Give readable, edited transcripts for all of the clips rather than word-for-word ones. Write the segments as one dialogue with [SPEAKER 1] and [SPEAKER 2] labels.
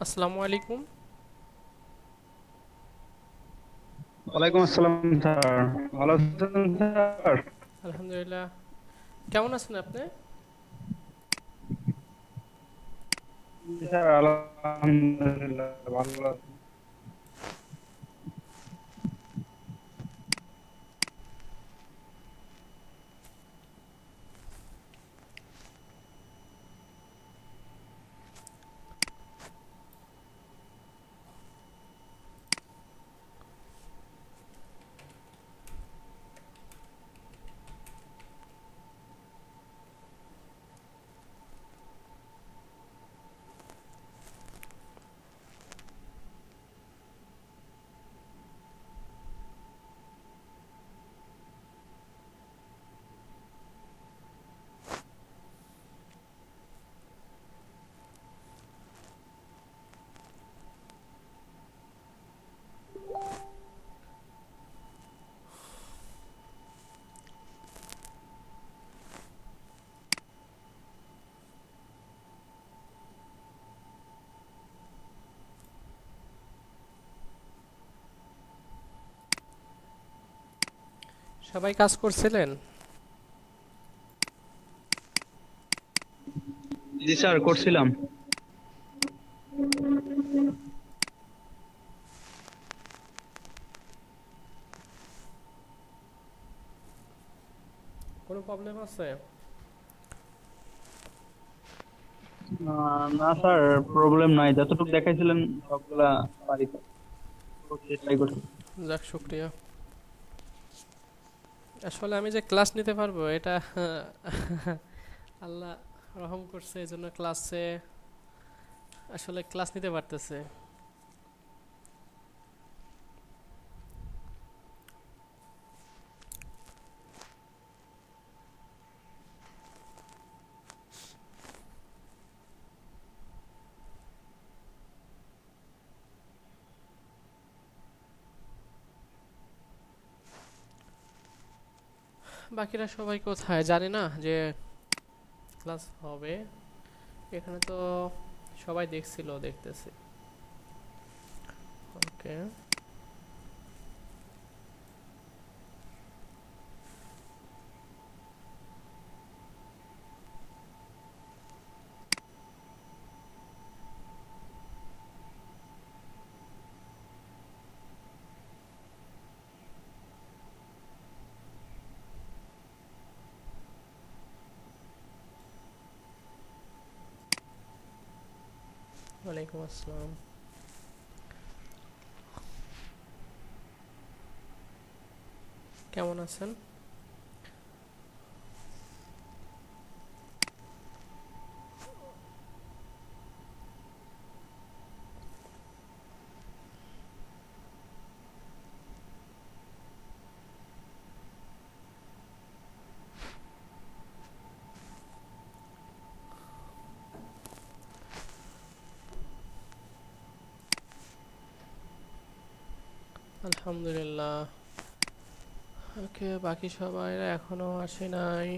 [SPEAKER 1] আসসালামু আলাইকুম।
[SPEAKER 2] ওয়ালাইকুম আসসালাম স্যার। ভালো আছেন স্যার?
[SPEAKER 1] আলহামদুলিল্লাহ। কেমন আছেন আপনি?
[SPEAKER 2] জি স্যার, আলহামদুলিল্লাহ ভালো আছি।
[SPEAKER 1] সবাই কাজ করছিলেন?
[SPEAKER 2] জি স্যার, করছিলাম।
[SPEAKER 1] কোনো প্রবলেম আছে?
[SPEAKER 2] না স্যার, প্রবলেম নাই, যতটুকু দেখাইছিলেন সবগুলা পারি করতে ট্রাই করছি।
[SPEAKER 1] যাক, শুক্রিয়া। আসলে আমি যে ক্লাস নিতে পারবো এটা আল্লাহ রহম করছে, এই জন্য আসলে ক্লাস নিতে পারতেছে। বাকিরা সবাই কোথায় জানি না যে ক্লাস হবে। এখানে তো সবাই দেখছিল, দেখতেছি। ওকে। ওয়ালাইকুম আসসালাম। কেমন আছেন? আলহামদুলিল্লাহ। ওকে, বাকি সবাই এখনো আসে নাই।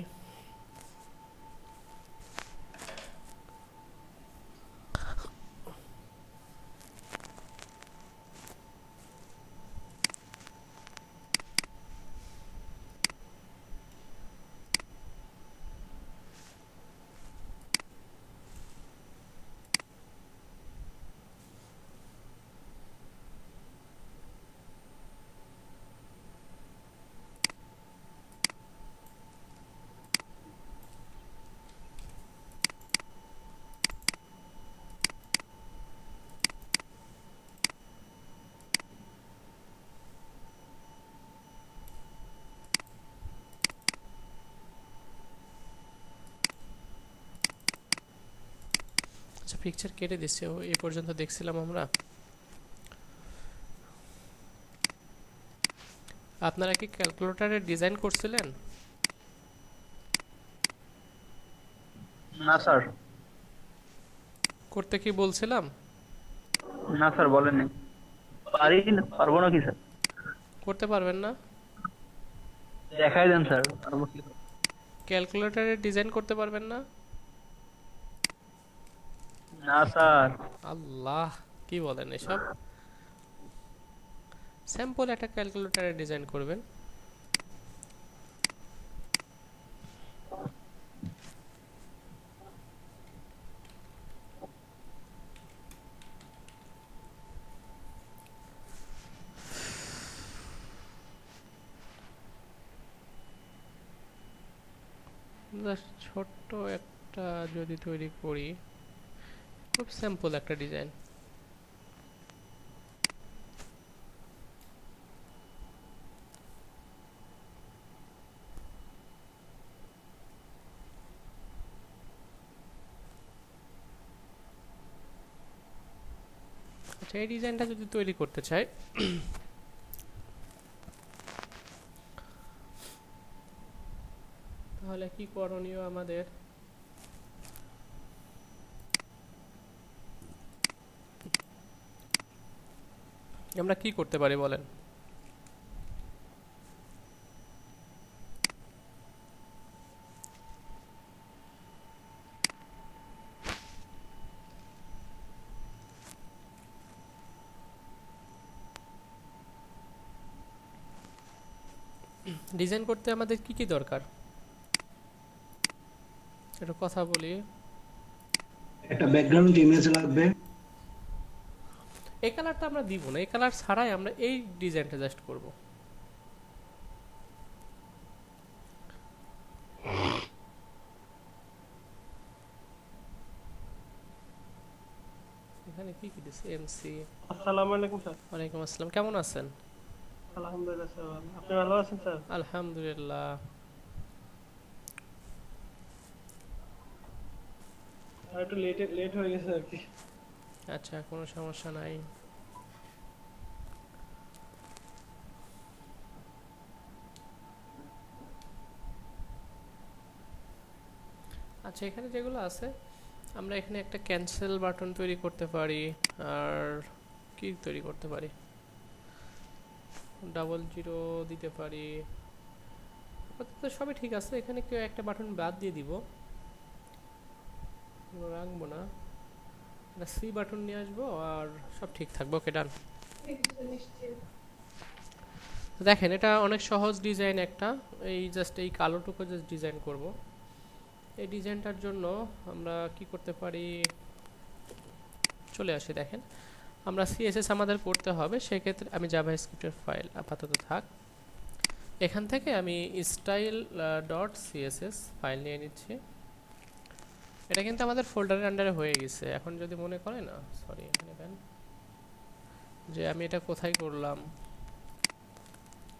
[SPEAKER 1] আচ্ছা, পিকচার কেটে দিচ্ছে, ও এ পর্যন্ত দেখছিলাম আমরা। আপনারা কি ক্যালকুলেটরে ডিজাইন করছিলেন?
[SPEAKER 2] না স্যার।
[SPEAKER 1] করতে কি বলছিলাম?
[SPEAKER 2] না স্যার, বলেননি। পারবো না কি স্যার?
[SPEAKER 1] করতে পারবেন না?
[SPEAKER 2] দেখাই দেন স্যার, পারবো কি?
[SPEAKER 1] ক্যালকুলেটরে ডিজাইন করতে পারবেন না?
[SPEAKER 2] না স্যার।
[SPEAKER 1] আল্লাহ, কি বলেন এসব? স্যাম্পল একটা ক্যালকুলেটরে ডিজাইন করবেন। জাস্ট ছোট্ট একটা যদি তৈরি করি, খুব সিম্পল একটা ডিজাইন। আচ্ছা, এই ডিজাইনটা যদি তৈরি করতে চাই, তাহলে কি করণীয় আমাদের? আমরা কি করতে পারি বলেন? ডিজাইন করতে আমাদের কি কি দরকার, একটু কথা বলি।
[SPEAKER 3] একটা ব্যাকগ্রাউন্ড ইমেজ লাগবে।
[SPEAKER 1] এই কালারটা আমরা দিব না, এই কালার ছাড়াই আমরা এই ডিজাইনটা জাস্ট করব। এখানে কি কি দিছে? এমসি।
[SPEAKER 4] আসসালামু আলাইকুম স্যার।
[SPEAKER 1] ওয়ালাইকুম আসসালাম, কেমন আছেন?
[SPEAKER 4] আলহামদুলিল্লাহ স্যার, আপনি ভালো আছেন স্যার?
[SPEAKER 1] আলহামদুলিল্লাহ।
[SPEAKER 4] আর একটু লেট হয়ে গেছে আর কি।
[SPEAKER 1] আচ্ছা, কোনো সমস্যা নাই। আচ্ছা, এখানে যেগুলো আছে, আমরা এখানে একটা ক্যান্সেল বাটন তৈরি করতে পারি। আর কি তৈরি করতে পারি? 00 দিতে পারি। আপাতত সবই ঠিক আছে, এখানে কেউ একটা বাটন বাদ দিয়ে দিব, রাখবো না। একটা সি বাটন নিয়ে আসবো আর সব ঠিক থাকবে। ওকে, ডান। দেখেন, এটা অনেক সহজ ডিজাইন একটা। এই জাস্ট এই কালোটুকু জাস্ট ডিজাইন করব। এই ডিজাইনটার জন্য আমরা কি করতে পারি? চলে আসি, দেখেন আমরা সিএসএস আমাদের করতে হবে, সেক্ষেত্রে আমি জাভাস্ক্রিপ্টের ফাইল আপাতত থাক, এখান থেকে আমি স্টাইল ডট সিএসএস ফাইল নিয়ে নিচ্ছি। এটা কিন্তু আমাদের ফোল্ডারের আন্ডারে হয়ে গেছে। এখন যদি মনে করে না, সরি, এখানে দেন যে আমি এটা কোথায় করলাম,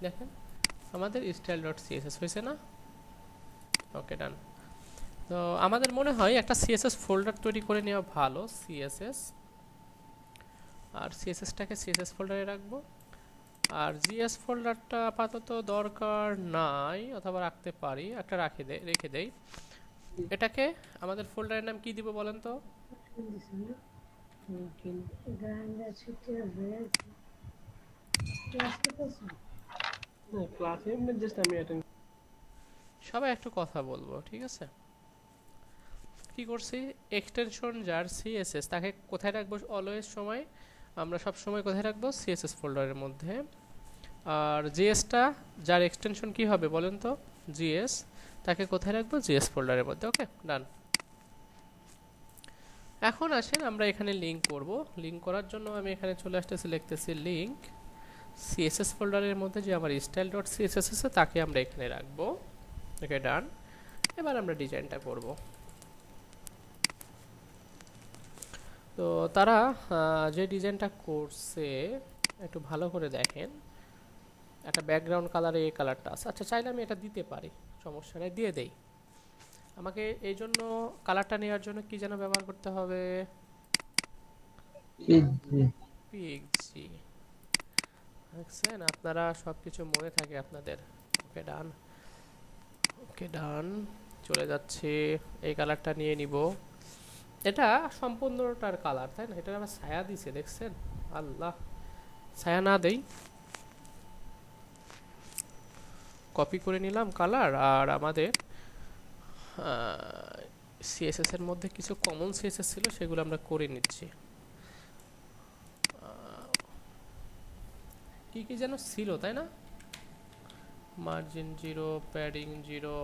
[SPEAKER 1] দেখেন আমাদের স্টাইল ডট সিএসএস হয়েছে না? ওকে, ডান। তো আমাদের মনে হয় একটা সিএসএস ফোল্ডার তৈরি করে নেওয়া ভালো, সিএসএস। আর সিএসএসটাকে সিএসএস ফোল্ডারে রাখবো, আর জিএস ফোল্ডারটা আপাতত দরকার নাই, অথবা রাখতে পারি, একটা রেখে দেই। এটাকে আমাদের ফোল্ডারের নাম কি দিব বলেন তো?
[SPEAKER 4] ক্লাসে এমনি জাস্ট আমি অ্যাটেন্ড।
[SPEAKER 1] সবাই একটু কথা বলবো, ঠিক আছে? কি করছি, এক্সটেনশন যার সিএসএস তাকে কোথায় রাখবো? অলওয়েজ সময় আমরা সব সময় কোথায় রাখবো? সিএসএস ফোল্ডারের মধ্যে। আর জিএসটা যার এক্সটেনশন কি হবে বলেন তো? জিএস, তাকে কোথায় রাখবো? জিএস ফোল্ডারের মধ্যে। ওকে, ডান। এখন আসেন আমরা এখানে লিঙ্ক করব। লিঙ্ক করার জন্য আমি এখানে চলে আসতেছি, লিখতেছি লিঙ্ক সিএসএস ফোল্ডারের মধ্যে যে আমার স্টাইল ডট সিএসএস আছে তাকে আমরা এখানে রাখবো। ওকে, ডান। এবার আমরা ডিজাইনটা করব। তো তারা যে ডিজাইনটা করছে একটু ভালো করে দেখেন, একটা ব্যাকগ্রাউন্ড কালারে এই কালারটা আছে। আচ্ছা, চাইলে আমি এটা দিতে পারি, সমস্যা নেই, দিয়ে দেই। আমাকে এই জন্য কালারটা নেওয়ার জন্য কি যেন ব্যবহার করতে হবে? পিএক্সজি। দেখছেন, আপনারা সব কিছু মনে থাকে আপনাদের। ওকে, ডান। ওকে, ডান। চলে যাচ্ছে, এই কালারটা নিয়ে নিব। এটা সম্পূর্ণটার কালার, তাই না? এটা আবার ছায়া দিছে, দেখছেন? আল্লাহ, ছায়া না দেই, কপি করে নিলাম কালার। আর আমাদের সিএসএস এর মধ্যে কিছু কমন সিএসএস ছিল সেগুলো আমরা করে নিচ্ছি। কি কি যেন ছিল তাই না, মার্জিন 0, প্যাডিং 0,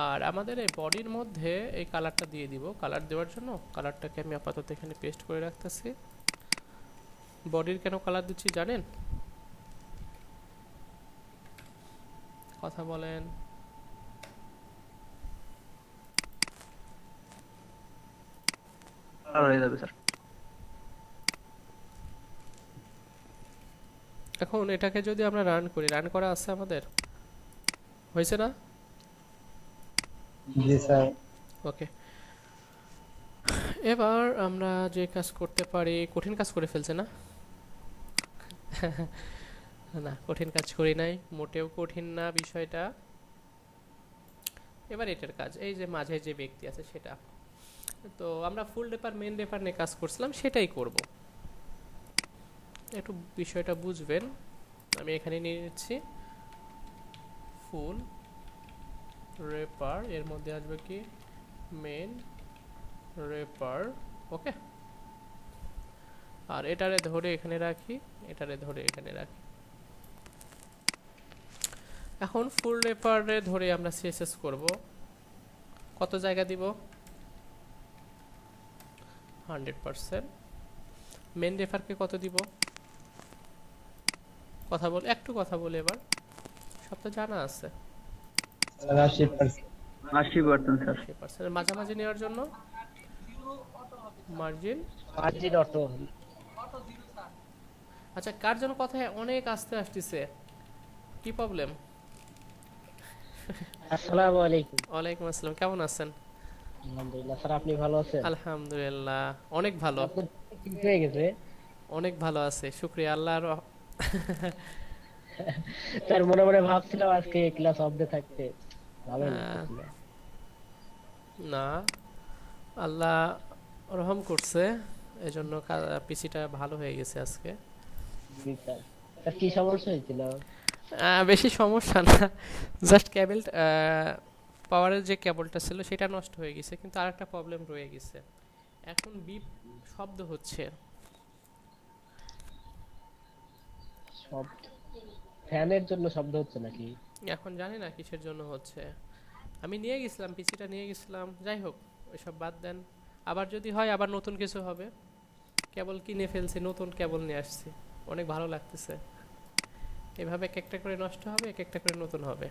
[SPEAKER 1] আর আমাদের এই বডির মধ্যে এই কালারটা দিয়ে দিব। কালার দেওয়ার জন্য কালারটাকে আমি আপাতত এখানে পেস্ট করে রাখতেছি। বডির কেন কালার দিচ্ছি জানেন? কথা বলেন।
[SPEAKER 2] হয়ে যাবে স্যার।
[SPEAKER 1] এখন এটাকে যদি আমরা রান করি, রান করা আছে আমাদের, হয়েছে না?
[SPEAKER 5] জি স্যার।
[SPEAKER 1] ওকে, এবার আমরা যে কাজ করতে পারি, কঠিন কাজ করে ফেলছে না? না, কঠিন কাজ করি নাই, মোটেও কঠিন না বিষয়টা। এবার এটার কাজ, এই যে মাঝে যে ব্যক্তি আছে সেটা, তো আমরা ফুল রেপার মেন রেপার নিয়ে কাজ করছিলাম, সেটাই করব। একটু বিষয়টা বুঝবেন। আমি এখানে নিয়ে নিচ্ছি ফুল রেপার, এর মধ্যে আসবে কি মেন রেপার। ওকে, আর এটারে ধরে এখানে রাখি, এটারে ধরে এখানে রাখি। এখন ফুল রেপারে ধরে আমরা সিএসএস করব। কত জায়গা দিব? 100%। মেন রেফারকে কত দিব? কথা বল, একটু কথা বলে, এবার সব তো জানা আছে।
[SPEAKER 5] স্যার 80%।
[SPEAKER 2] 80% স্যার।
[SPEAKER 1] 80% মাঝামাঝি নেওয়ার জন্য মার্জিন।
[SPEAKER 5] Margin auto.
[SPEAKER 1] আচ্ছা, কার জন্য কথা অনেক আস্তে আসতেছে, কি প্রবলেম?
[SPEAKER 5] আসসালামু আলাইকুম।
[SPEAKER 1] ওয়ালাইকুম আসসালাম, কেমন আছেন?
[SPEAKER 5] আলহামদুলিল্লাহ স্যার, আপনি ভালো আছেন?
[SPEAKER 1] আলহামদুলিল্লাহ, অনেক ভালো,
[SPEAKER 5] ঠিক হয়ে গেছে
[SPEAKER 1] অনেক ভালো আছে, শুকরিয়া আল্লাহর।
[SPEAKER 5] স্যার, মনে মনে ভাবছিলাম আজকে ক্লাস অফ ডে থাকতে ভালো লাগছিল।
[SPEAKER 1] না, আল্লাহ রহম করছে, এজন্য পিসিটা ভালো হয়ে গেছে আজকে।
[SPEAKER 5] জি স্যার। স্যার কি সমস্যা হয়েছিল?
[SPEAKER 1] বেশি সমস্যা না, জাস্ট কেবল, পাওয়ারের যে কেবলটা ছিল সেটা নষ্ট হয়ে গেছে, কিন্তু আরেকটা প্রবলেম রয়ে গেছে। এখন বিপ শব্দ হচ্ছে।
[SPEAKER 5] শব্দ ফ্যানের জন্য শব্দ হচ্ছে নাকি?
[SPEAKER 1] এখন জানি না কিসের জন্য হচ্ছে। আমি নিয়ে গেছিলাম, পিসিটা নিয়ে গেছিলাম, যাই হোক ওইসব বাদ দেন। আবার যদি হয় আবার নতুন কিছু হবে। কেবল কিনে ফেলছি, নতুন কেবল নিয়ে আসছি, অনেক ভালো লাগতেছে। এভাবে এক একটা করে নষ্ট হবে, এক একটা করে নতুন হবে।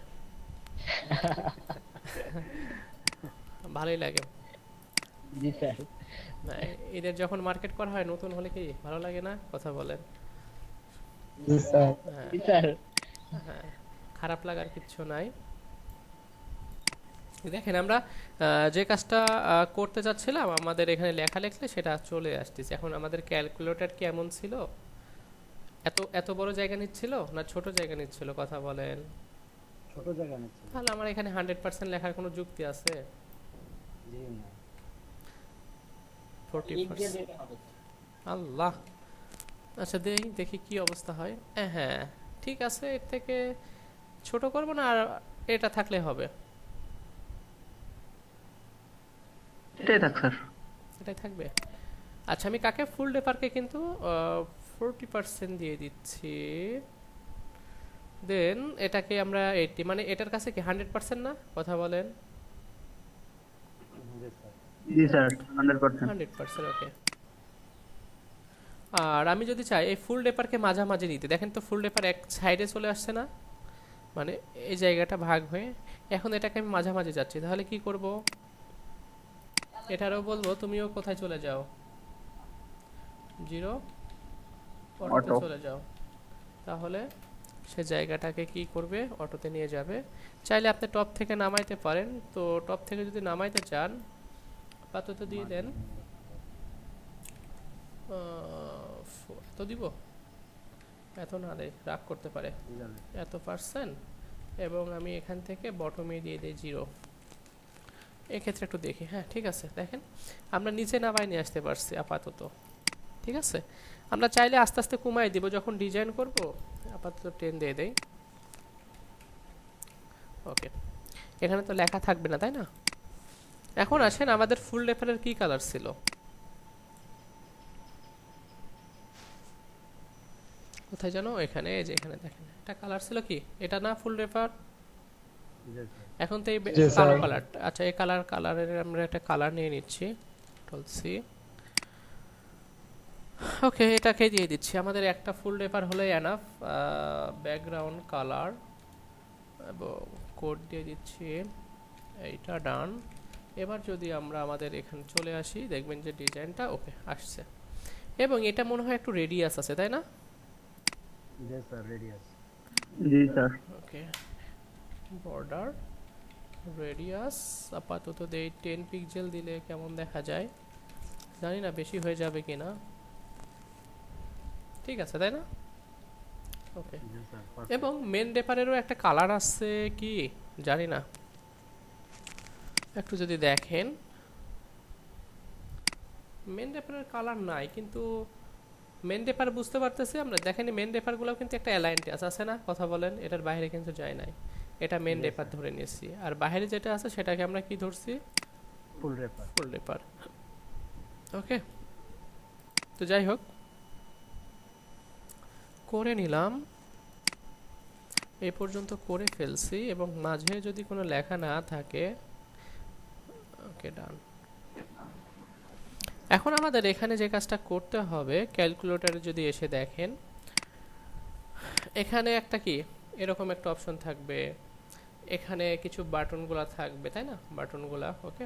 [SPEAKER 1] ভালোই লাগে।
[SPEAKER 5] জি স্যার।
[SPEAKER 1] এদের যখন মার্কেট করা হয় নতুন হলে কি ভালো লাগে না? কথা বলেন।
[SPEAKER 5] জি স্যার।
[SPEAKER 1] হ্যাঁ,
[SPEAKER 5] জি স্যার।
[SPEAKER 1] হ্যাঁ, খারাপ লাগার কিচ্ছু নাই। দেখেন আমরা যে কাজটা করতে যাচ্ছিলাম, আমাদের এখানে লেখা লিখলে সেটা চলে আসতেছে। এখন আমাদের ক্যালকুলেটর কি এমন ছিল, এত এত বড় জায়গা নিচ্ছিল না ছোট জায়গা নিচ্ছিল? কথা বলেন।
[SPEAKER 5] ছোট জায়গা নিচ্ছে।
[SPEAKER 1] তাহলে আমার এখানে 100% লেখার কোনো যুক্তি আছে?
[SPEAKER 5] জি না।
[SPEAKER 1] 40%। আল্লাহ, আচ্ছা দেখি দেখি কি অবস্থা হয়। হ্যাঁ ঠিক আছে, এর থেকে ছোট করব না, আর এটা থাকলে হবে?
[SPEAKER 2] এটাই থাক স্যার।
[SPEAKER 1] এটাই থাকবে। আচ্ছা, আমি কাকে ফুল রেপারকে কিন্তু 40% দিয়ে দিচ্ছি। দেন এটাকে আমরা 80, মানে এটার কাছে কি 100% না? কথা বলেন।
[SPEAKER 2] জি স্যার 100%।
[SPEAKER 1] 100%, ওকে। আর আমি যদি চাই এই ফুল রেপারকে মাঝামাঝি নিতে, দেখেন তো ফুল রেপার এক সাইডে চলে আসছে না, মানে এই জায়গাটা ভাগ হয়ে। এখন এটাকে আমি মাঝামাঝি যাচ্ছি, তাহলে কি করব? এটারও বলবো তুমিও কোথায় চলে যাও, 0 অটোতে
[SPEAKER 2] অটো।
[SPEAKER 1] চলে যাও। তাহলে সে জায়গাটাকে কি করবে? অটোতে নিয়ে যাবে। চাইলে আপনি টপ থেকে নামাইতে পারেন, তো টপ থেকে যদি নামাইতে চান আপাতত দিয়ে দেন। এত দিব? এত না দেয়, রাগ করতে পারে। এত পার্সেন্ট, এবং আমি এখান থেকে বটমে দিয়ে দিই 0। এক্ষেত্রে একটু দেখি। হ্যাঁ ঠিক আছে, দেখেন আমরা নিচে নামাই নিয়ে আসতে পারছি আপাতত। ঠিক আছে, আমরা চাইলে আস্তে আস্তে কমাই দিব যখন ডিজাইন করব। আপাতত 10 দিয়ে দেই। ওকে, এখানে তো লেখা থাকবে না, তাই না? এখন আসেন আমাদের ফুল রেফারের কি কালার ছিল? কোথায় জানো? এখানে, এই যে এখানে দেখেন একটা কালার ছিল কি, এটা না ফুল রেফার? এখন তো এই
[SPEAKER 3] জি,
[SPEAKER 1] কালো
[SPEAKER 3] স্যার।
[SPEAKER 1] কালার, আচ্ছা এই কালারের আমরা একটা কালার নিয়ে নিচ্ছি, কন্ট্রোল সি। ওকে, এটাকে দিয়ে দিচ্ছি, আমাদের একটা ফুল রেফার হলে এনাফ। ব্যাকগ্রাউন্ড কালার এবং কোড দিয়ে দিচ্ছি, এইটা ডান। এবার যদি আমরা আমাদের এখানে চলে আসি, দেখবেন যে ডিজাইনটা ওকে আসছে। এবং এটা মনে হয় একটু রেডিয়াস আছে, তাই না?
[SPEAKER 2] জি স্যার।
[SPEAKER 1] ওকে, বর্ডার রেডিয়াস আপাতত দেই 10 পিক্সেল, দিলে কেমন দেখা যায় জানি না, বেশি হয়ে যাবে কিনা। ঠিক আছে, তাই না? ওকে, এবং মেন রেফারেরও একটা কালার আছে কি জানি না, একটু যদি দেখেন মেন রেফারের কালার নাই, কিন্তু মেন রেফার বুঝতে পারতেছি আমরা। দেখেন মেন রেফারগুলো কিন্তু একটা অ্যালাইন আছে না, কথা বলেন, এটার বাইরে কিন্তু যায় নাই, এটা মেন রেফার ধরে নিয়েছি। আর বাইরে যেটা আছে সেটাকে আমরা কি ধরছি?
[SPEAKER 5] ফুল রেফার।
[SPEAKER 1] ফুল রেফার। ওকে, তো যাই হোক করে নিলাম, এই পর্যন্ত করে ফেলছি, এবং মাঝে যদি কোনো লেখা না থাকে, ওকে ডান। এখন আমাদের এখানে যে কাজটা করতে হবে, ক্যালকুলেটরে যদি এসে দেখেন, এখানে একটা কি এরকম একটা অপশন থাকবে, এখানে কিছু বাটনগুলা থাকবে, তাই না? বাটনগুলা ওকে,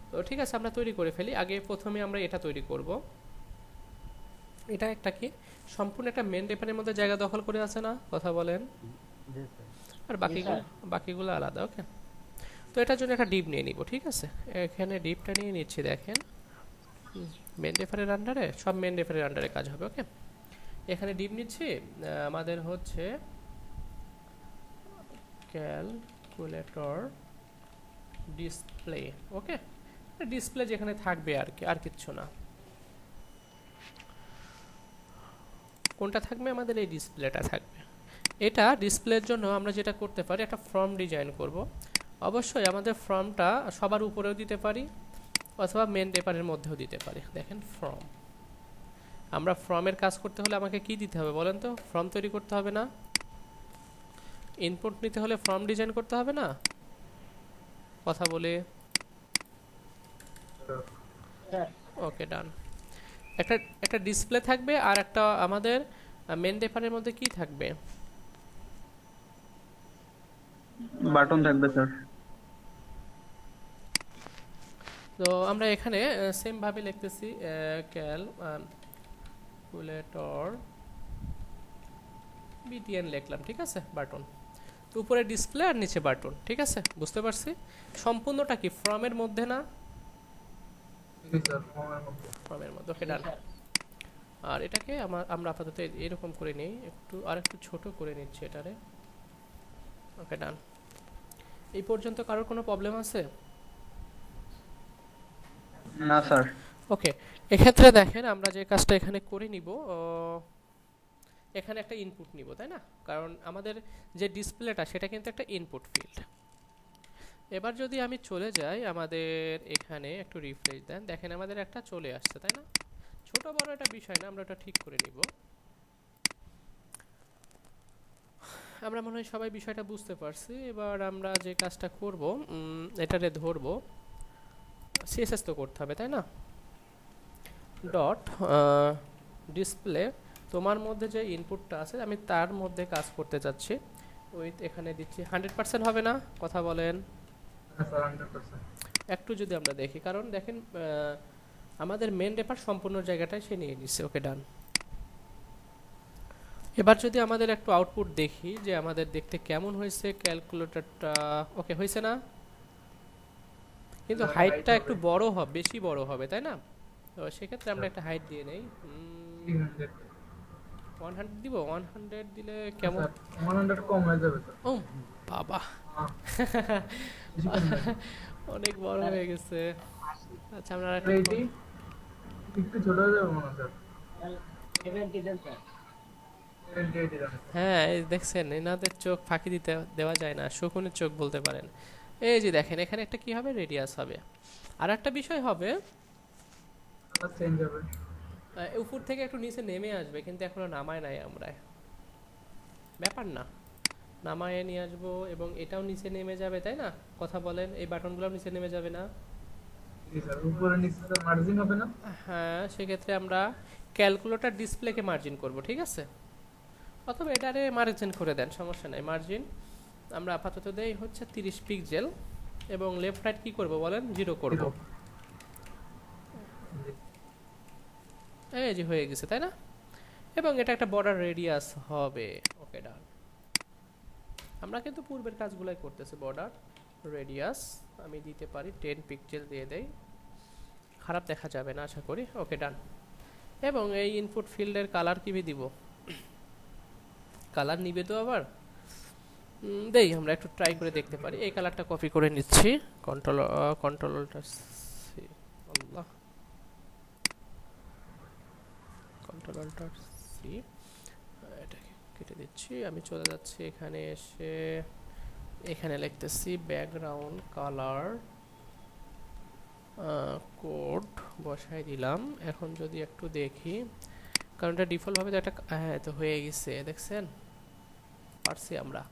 [SPEAKER 1] তো ঠিক আছে, আমরা তৈরি করে ফেলি। আগে প্রথমে আমরা এটা তৈরি করব। এটা একটা কি সম্পূর্ণ একটা মেন রেফারের মধ্যে জায়গা দখল করে আছে না, কথা বলেন, আর বাকিগুলো আলাদা। ওকে, তো এটার জন্য একটা ডিপ নিয়ে নিব, ঠিক আছে? এখানে ডিপটা নিয়ে নিচ্ছি, দেখেন মেন রেফারের আন্ডারে, সব মেন রেফারের আন্ডারে কাজ হবে। ওকে, এখানে ডিপ নিচ্ছি, আমাদের হচ্ছে ক্যালকুলেটর ডিসপ্লে। ওকে, ডিসপ্লে যেখানে থাকবে আর কি, আর কিচ্ছু না। কোনটা থাকবে? আমাদের এই ডিসপ্লেটা থাকবে। এটা ডিসপ্লের জন্য আমরা যেটা করতে পারি, একটা ফর্ম ডিজাইন করব। অবশ্যই আমাদের ফর্মটা সবার উপরেও দিতে পারি, অথবা মেন রেফারের মধ্যেও দিতে পারি। দেখেন ফর্ম, আমরা ফর্মের কাজ করতে হলে আমাকে কি দিতে হবে বলেন তো? ফর্ম তৈরি করতে হবে না? ইনপুট নিতে হলে ফর্ম ডিজাইন করতে হবে না? কথা বলে ওকে ডান। একটা একটা ডিসপ্লে থাকবে, আর একটা আমাদের মেন রেফারের মধ্যে কি থাকবে?
[SPEAKER 2] বাটন থাকবে স্যার।
[SPEAKER 1] তো আমরা এখানে সেম ভাবে লিখতেছি, ক্যালকুলেটর বিটিএন লিখলাম, ঠিক আছে? বাটন, তো উপরে ডিসপ্লে আর নিচে বাটন, ঠিক আছে? বুঝতে পারছি। সম্পূর্ণটা কি ফর্মের মধ্যে না? ফর্মের মধ্যে। ওকে ডান। আর এটাকে আমরা আপাতত এরকম করে নেই, আর একটু ছোট করে নিচ্ছি এটারে। ওকে ডান। এই পর্যন্ত কারোর কোনো প্রবলেম আছে?
[SPEAKER 2] না স্যার।
[SPEAKER 1] ওকে, এক্ষেত্রে দেখেন আমরা যে কাজটা এখানে করে নিব, এখানে একটা ইনপুট নিব, তাই না? কারণ আমাদের যে ডিসপ্লেটা সেটা কিন্তু একটা ইনপুট ফিল্ড। এবার যদি আমি চলে যাই আমাদের এখানে, একটু রিফ্রেশ দেন, দেখেন আমাদের একটা চলে আসছে, তাই না? ছোট বড় এটা বিষয় না, আমরা এটা ঠিক করে নিব। আমরা মনে হয় সবাই বিষয়টা বুঝতে পারছি। এবার আমরা যে কাজটা করব, এটারে ধরব, সিএসএস তো করতে হবে, তাই না? ডট ডিসপ্লে, তোমার মধ্যে যে ইনপুটটা আছে আমি তার মধ্যে কাজ করতে চাচ্ছি, উইথ এখানে দিচ্ছি 100%। হবে না, কথা বলেন? একটু যদি আমরা দেখি, কারণ দেখেন আমাদের মেন রেফার সম্পূর্ণ জায়গাটাই সে নিয়ে নিচ্ছে। ওকে ডান। এবার যদি আমাদের একটু আউটপুট দেখি যে আমাদের দেখতে কেমন হয়েছে ক্যালকুলেটরটা। ওকে, হয়েছে না? কিন্তু হাইটটা একটু বড় হবে, বেশি বড় হবে, তাই না? তো সেক্ষেত্রে আমরা একটা হাইট দিয়ে নেই, 100 দিব। 100 দিলে কেমন?
[SPEAKER 6] 100 কম হয়ে যাবে তো।
[SPEAKER 1] ও বাবা, অনেক বড় হয়ে গেছে। আচ্ছা, আমরা
[SPEAKER 6] একটু ছোট হয়ে যাবে মনে হয়।
[SPEAKER 5] 70 দেন স্যার।
[SPEAKER 6] 28
[SPEAKER 1] হ্যাঁ, এই দেখছেন, এনাদের চোখ ফাঁকি দিতে দেওয়া যায় না, শকুনের চোখ বলতে পারেন। এই যে দেখেন এখানে একটা কি হবে, রেডিয়াস হবে। আর একটা বিষয় হবে,
[SPEAKER 6] কালার চেঞ্জ হবে।
[SPEAKER 1] উপর থেকে একটু নিচে নেমে আসবে, কিন্তু এখনো নামায় নাই আমরা, ব্যাপার না, নামায় নিয়ে আসবো এবং এটাও নিচে নেমে যাবে, তাই না? কথা বলেন, এই বাটনগুলোও নিচে নেমে যাবে না?
[SPEAKER 6] জি স্যার, উপরে নিচে স্যার মার্জিন হবে না?
[SPEAKER 1] হ্যাঁ, সেক্ষেত্রে আমরা ক্যালকুলেটর ডিসপ্লেকে মার্জিন করব, ঠিক আছে? অথবা এটারে মার্জিন করে দেন, সমস্যা নাই। মার্জিন আমরা আপাতত দেই হচ্ছে 30 পিক্সেল, এবং লেফট রাইট কি করব বলেন, 0 করব। এই যে হয়ে গেছে, তাই না? এবং এটা একটা বর্ডার রেডিয়াস হবে। ওকে, ডান। আমরা কিন্তু পূর্বের কাজগুলাই করতেছি। বর্ডার রেডিয়াস আমি দিতে পারি 10 পিক্সেল দিয়ে দেই, খারাপ দেখা যাবে না আশা করি। ওকে, ডান। এবং এই ইনপুট ফিল্ডের কালার কিভাবে দিব, কালার নিবে তো আবার, দেই আমরা একটু ট্রাই করে দেখতে পারি। এই কালারটা কপি করে নিচ্ছি, কন্ট্রোলটা সি, আল্লাহ, কন্ট্রোলটা সি, এটাকে কেটে দিচ্ছি। আমি চলে যাচ্ছি এখানে, এসে এখানে লিখতেছি ব্যাকগ্রাউন্ড কালার কোড বসাই দিলাম। এখন যদি একটু দেখি, কারণ এটা ডিফল্ট ভাবে তো একটা, হ্যাঁ তো হয়ে গেছে, দেখছেন, পারছি আমরা।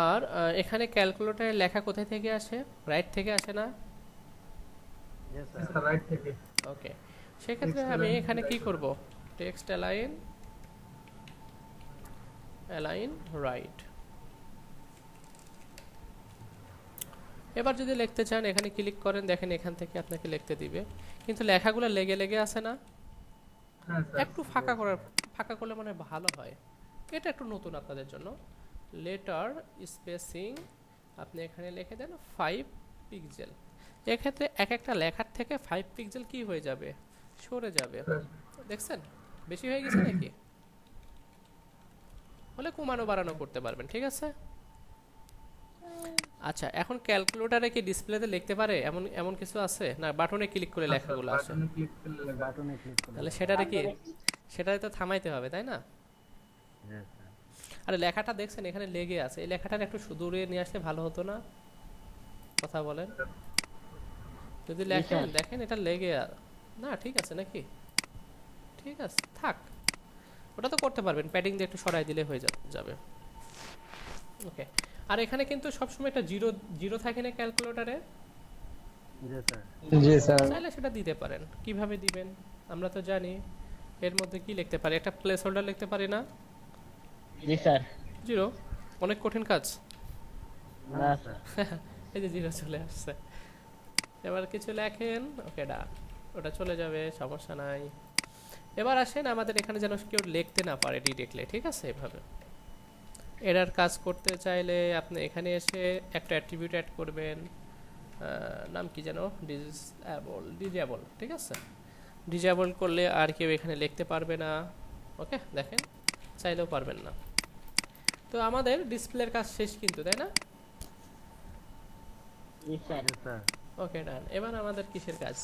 [SPEAKER 1] আর এখানে ক্যালকুলেটরে লেখা কোথায় থেকে আসে, রাইট থেকে আসে না?
[SPEAKER 6] স্যার রাইট থেকে।
[SPEAKER 1] ওকে, সেক্ষেত্রে
[SPEAKER 6] Text
[SPEAKER 1] আমি
[SPEAKER 6] align
[SPEAKER 1] এখানে কি
[SPEAKER 6] right
[SPEAKER 1] করব, টেক্সট অ্যালাইন, অ্যালাইন রাইট। এবার যদি লিখতে চান এখানে ক্লিক করেন, দেখেন এখান থেকে আপনাকে লিখতে দিবে, কিন্তু লেখাগুলো লেগে লেগে আসে না?
[SPEAKER 6] হ্যাঁ স্যার।
[SPEAKER 1] একটু ফাঁকা করলে মানে ভালো হয়। এটা একটু নতুন আপনাদের জন্য। লেটার স্পেসিং আপনি এখানে লিখে দেন 5 পিক্সেল। এক্ষেত্রে এক একটা লেখার থেকে 5 পিক্সেল কি হয়ে যাবে, সরে যাবে। দেখছেন বেশি হয়ে গেছে নাকি? হলে কমানো বাড়ানো করতে পারবেন, ঠিক আছে? আচ্ছা, এখন ক্যালকুলেটরে কি ডিসপ্লেতে লিখতে পারে এমন এমন কিছু আছে না? বাটনে ক্লিক করে লেখাগুলো আসে,
[SPEAKER 6] বাটনে ক্লিক করলে লেখা।
[SPEAKER 5] বাটনে ক্লিক করুন।
[SPEAKER 1] তাহলে সেটারে তো থামাইতে হবে, তাই না? আরে লেখাটা দেখছেন এখানে লেগে আছে, এই লেখাটার একটু দূরে নিয়ে আসলে ভালো হতো না? কথা বলেন। যদি লেখেন দেখেন এটা লেগে না, ঠিক আছে নাকি? ঠিক আছে, থাক, ওটা তো করতে পারবেন, প্যাডিং দিয়ে একটু সরাই দিলে হয়ে যাবে। ওকে, আর এখানে কিন্তু সবসময় একটা জিরো জিরো থাকে না ক্যালকুলেটরে?
[SPEAKER 5] জি স্যার।
[SPEAKER 1] চাইলে সেটা দিতে পারেন। কিভাবে দিবেন আমরা তো জানি। এর মধ্যে কি লিখতে পারি, একটা প্লেস হোল্ডার লিখতে পারি না?
[SPEAKER 5] জি স্যার।
[SPEAKER 1] জিরো, অনেক কঠিন কাজ।
[SPEAKER 5] না স্যার।
[SPEAKER 1] এই যে জিরো চলে আসছে। এবার কিছু লেখেন, ওকে ডান, ওটা চলে যাবে, সমস্যা নাই। এবার আসেন আমাদের এখানে যেন কেউ লিখতে না পারে ডিরেক্টলি, ঠিক আছে? এভাবে এরার কাজ করতে চাইলে আপনি এখানে এসে একটা অ্যাট্রিবিউট অ্যাড করবেন, নাম কি যেন, ডিজেবল, ঠিক আছে? ডিজেবল করলে আর কেউ এখানে লিখতে পারবে না। ওকে, দেখেন চাইলেও পারবেন না। তো আমাদের ডিসপ্লের কাজ শেষ কিন্তু, তাই না?
[SPEAKER 5] জি স্যার।
[SPEAKER 1] ওকে ডান। এবার আমাদের কিসের কাজ,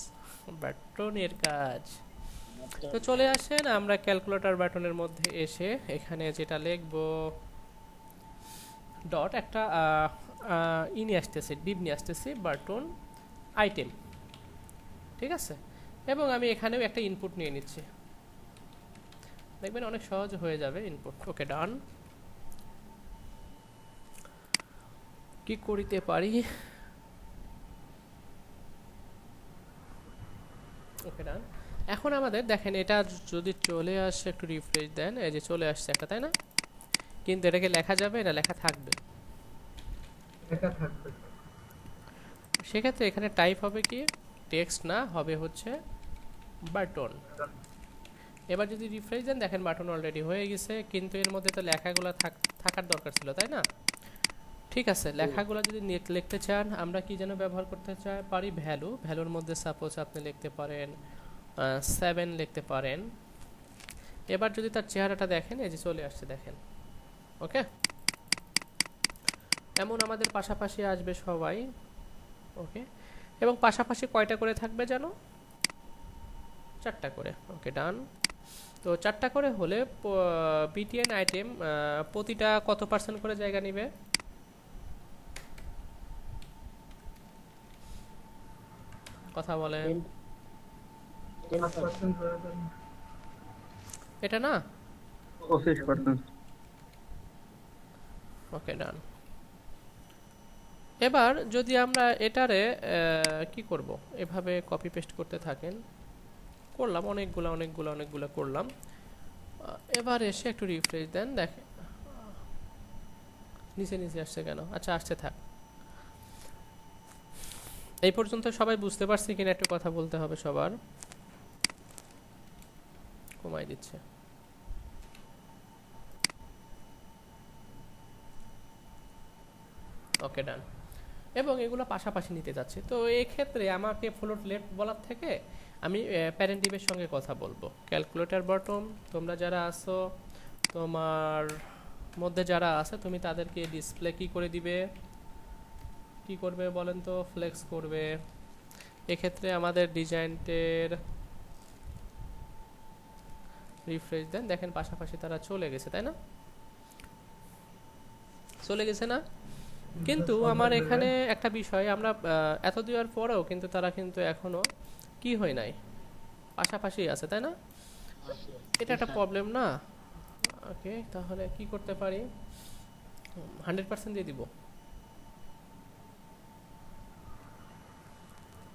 [SPEAKER 1] বাটনের কাজ। তো চলে আসেন আমরা ক্যালকুলেটর বাটনের মধ্যে এসে এখানে যেটা লিখব, ডট একটা নিয়ে আসতেছে, ডিপ নিয়ে আসতেছি, বাটন আইটেম, ঠিক আছে? এবং আমি এখানেও একটা ইনপুট নিয়ে নিচ্ছি, দেখবেন অনেক সহজ হয়ে যাবে ইনপুট। ওকে ডান। কি করিতে পারি, ওকে ডান। এখন আমাদের দেখেন এটা যদি চলে আসে, একটু রিফ্রেশ দেন, এই যে চলে আসছে একটা, তাই না? কিন্তু এটাকে লেখা যাবে না, লেখা থাকবে।
[SPEAKER 6] লেখা থাকবে।
[SPEAKER 1] সেক্ষেত্রে এখানে টাইপ হবে কি, টেক্সট না, হবে হচ্ছে বাটন। এবার যদি রিফ্রেশ দেন দেখেন বাটন অলরেডি হয়ে গেছে, কিন্তু এর মধ্যে তো লেখাগুলো থাকার দরকার ছিল, তাই না? ঠিক আছে, লেখাগুলো যদি লিখতে চান আমরা কি যেন ব্যবহার করতে পারি, ভ্যালুর মধ্যে সাপোজ আপনি লিখতে পারেন 7 লিখতে পারেন। এবার যদি তার চেহারাটা দেখেন, এই যে চলে আসছে, দেখেন। ওকে, এমন আমাদের পাশাপাশি আসবে সবাই। ওকে, এবং পাশাপাশি কয়টা করে থাকবে জানো, 4টা করে। ওকে ডান। তো 4টা করে হলে বিটিএন আইটেম প্রতিটা কত % করে জায়গা নেবে, কথা বলেন।
[SPEAKER 6] 5% ধরে ধরুন।
[SPEAKER 1] এটা না?
[SPEAKER 2] 25%।
[SPEAKER 1] ওকে ডান। এবার যদি আমরা এটারে কি করব, এভাবে কপি পেস্ট করতে থাকেন, করলাম অনেকগুলা করলাম। এবার এসে একটু রিফ্রেশ দেন, দেখেন নিচে আসছে কেন? আচ্ছা আসছে থাক। এই পর্যন্ত সবাই বুঝতে পারছি কিনা একটু কথা বলতে হবে সবার। কমাই দিচ্ছে। ওকে ডান। এবং এগুলো পাশাপাশি নিতে যাচ্ছে, তো এই ক্ষেত্রে আমাকে ফ্লোট লেফট বলার থেকে আমি প্যারেন্ট ডিভের সঙ্গে কথা বলবো। ক্যালকুলেটর বটম, তোমরা যারা আসো, তোমার মধ্যে যারা আছে, তুমি তাদেরকে ডিসপ্লে কি করে দিবে, কি করবে বলেন তো? ফ্লেক্স করবে। এক্ষেত্রে আমাদের ডিজাইনটের রিফ্রেশ দেন, দেখেন পাশাপাশি তারা চলে গেছে, তাই না? চলে গেছে না? কিন্তু আমার এখানে একটা বিষয়, আমরা এত দেওয়ার পরেও কিন্তু তারা কিন্তু এখনো কি হয় নাই, পাশাপাশি আছে, তাই না? এটা একটা প্রবলেম না? ওকে, তাহলে কি করতে পারি? 100% দিয়ে দিব,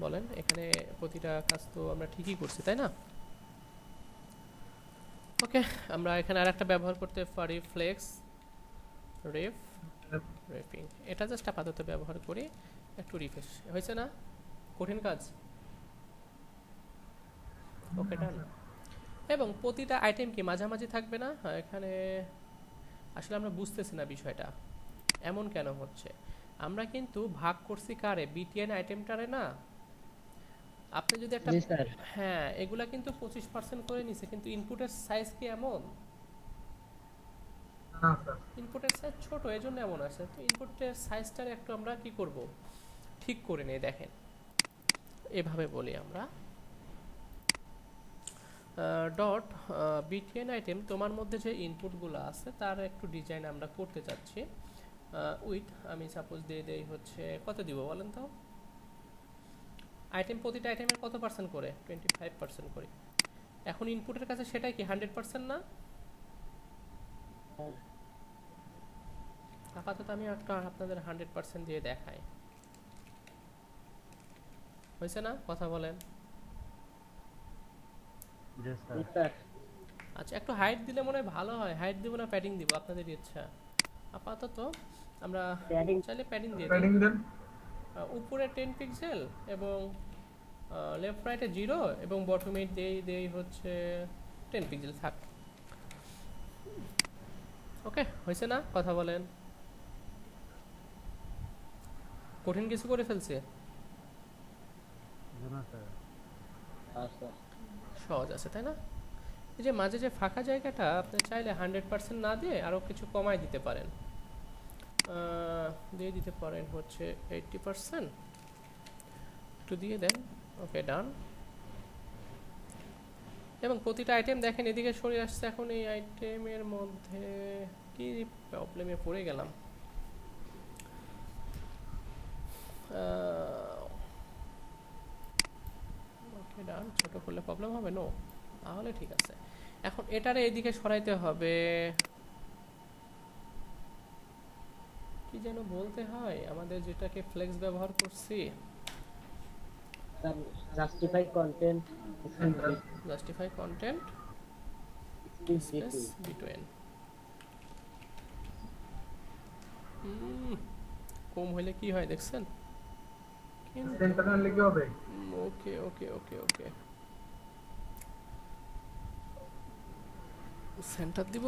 [SPEAKER 1] বলেন। এখানে প্রতিটা কাজ তো আমরা ঠিকই করছি, তাই না? ওকে, আমরা এখানে আরেকটা ব্যবহার করতে পারি, ফ্লেক্স রেফ রেপিং। এটা জাস্ট আপাতত ব্যবহার করি, একটু রিফ্রেশ হয়েছে না? কঠিন কাজ। ওকে ডান। এবং প্রতিটা আইটেম কি মাঝামাঝি থাকবে না? হ্যাঁ, এখানে আসলে আমরা বুঝতেছি না বিষয়টা এমন কেন হচ্ছে। আমরা কিন্তু ভাগ করছি কারে? বিটিএন আইটেমটারে না? আপনি যদি একটা,
[SPEAKER 5] জি স্যার।
[SPEAKER 1] হ্যাঁ এগুলা কিন্তু 25% করে নিছে, কিন্তু ইনপুটের সাইজ কি এমন?
[SPEAKER 6] না স্যার,
[SPEAKER 1] ইনপুটের সাইজ ছোট, এজন্য এমন আছে। তো ইনপুটের সাইজটার একটু আমরা কি করব, ঠিক করে নিয়ে দেখেন। এভাবে বলি আমরা ডট বিটিএন আইটেম, তোমার মধ্যে যে ইনপুটগুলো আছে তার একটু ডিজাইন আমরা করতে চাচ্ছি। উইথ আমি সাপোজ দিয়ে দেই হচ্ছে, কত দিব বলেন তো? আইটেম প্রতিটা আইটেমের কত পার্সেন্ট করে? 25% করি। এখন ইনপুটের কাছে সেটাই কি 100% না? আপাতত আমি একটা আপনাদের 100% দিয়ে দেখাই, হয়েছে না? কথা বলেন।
[SPEAKER 5] জি স্যার।
[SPEAKER 1] আচ্ছা, একটু হাইট দিলে মনে হয় ভালো হয়। হাইট দিব না প্যাডিং দিব, আপনাদের ইচ্ছা। আপাতত আমরা
[SPEAKER 5] প্যাডিং।
[SPEAKER 1] চাইলে প্যাডিং দিয়ে দিই।
[SPEAKER 6] প্যাডিং দেন।
[SPEAKER 1] উপরে 10 পিক্সেল এবং লেফট রাইটে 0 এবং বটমে দেই হচ্ছে 10 পিক্সেল থাক। ওকে, হয়েছে না? কথা বলেন। কঠিন কিছু করে ফেলছে?
[SPEAKER 5] আচ্ছা।
[SPEAKER 1] সহজ আছে, তাই না? এই যে মাঝে যে ফাঁকা জায়গাটা, আপনি চাইলে 100% না দিয়ে আরও কিছু কমাই দিতে পারেন। দিয়ে দিতে পারেন হচ্ছে 80%, একটু দিয়ে দেন। ওকে ডান। এবং প্রতিটা আইটেম দেখেন এদিকে সরে আসছে। এখন এই আইটেমের মধ্যে কি প্রবলেমে পড়ে গেলাম? ওকে ডান। ছোট করলে প্রবলেম হবে? নো, তাহলে ঠিক আছে। এখন এটারে এদিকে সরাইতে হবে। কি যেন বলতে হয় আমাদের, যেটাকে ফ্লেক্স ব্যবহার করছি,
[SPEAKER 5] sir justify content
[SPEAKER 1] justify content space between. কম হইলে কি হয় দেখছেন?
[SPEAKER 6] সেন্টার আনলে কি হবে?
[SPEAKER 1] ওকে ওকে ওকে ওকে, সেন্টার দিব।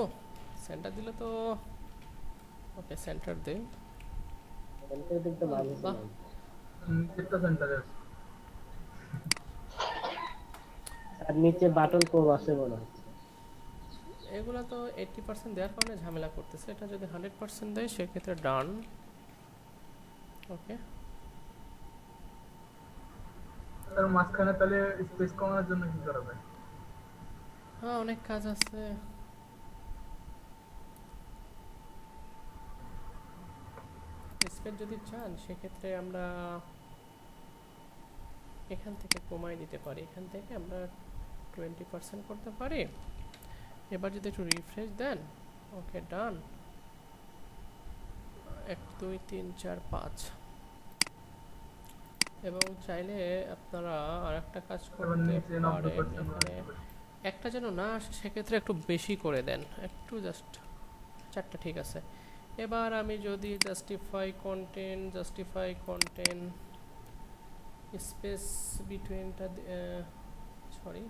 [SPEAKER 1] সেন্টার দিলে তো ওকে, সেন্টার দেই।
[SPEAKER 5] সেন্টার দিতে ভালো
[SPEAKER 1] বাহ।
[SPEAKER 6] একটা সেন্টার আছে।
[SPEAKER 5] আর নিচে বাটন কম আছে মনে হচ্ছে।
[SPEAKER 1] এগুলা তো 80% দেওয়ার কারণে ঝামেলা করতেছে। এটা যদি 100% দেয় সেক্ষেত্রে ডান। ওকে,
[SPEAKER 6] তার মাঝখানে তাহলে স্পেস কমানোর জন্য কি করা যায়?
[SPEAKER 1] হ্যাঁ অনেক কাজ আছে। স্পেস যদি চান সেক্ষেত্রে আমরা এখান থেকে কমাই দিতে পারি, এখান থেকে আমরা 20% করতে পারি। এবার যদি একটু রিফ্রেশ দেন, ওকে ডান, 1 2 3 4 5। এবং চাইলে আপনারা আরেকটা কাজ
[SPEAKER 6] এবার
[SPEAKER 1] করতে
[SPEAKER 6] নিচে
[SPEAKER 1] পারেন,
[SPEAKER 6] 90%
[SPEAKER 1] এখানে একটা যেন না আসে সেক্ষেত্রে একটু বেশি করে দেন, একটু জাস্ট 4টা ঠিক আছে। এবার আমি যদি জাস্টিফাই কন্টেন্ট স্পেস বিটুইনটা, সরি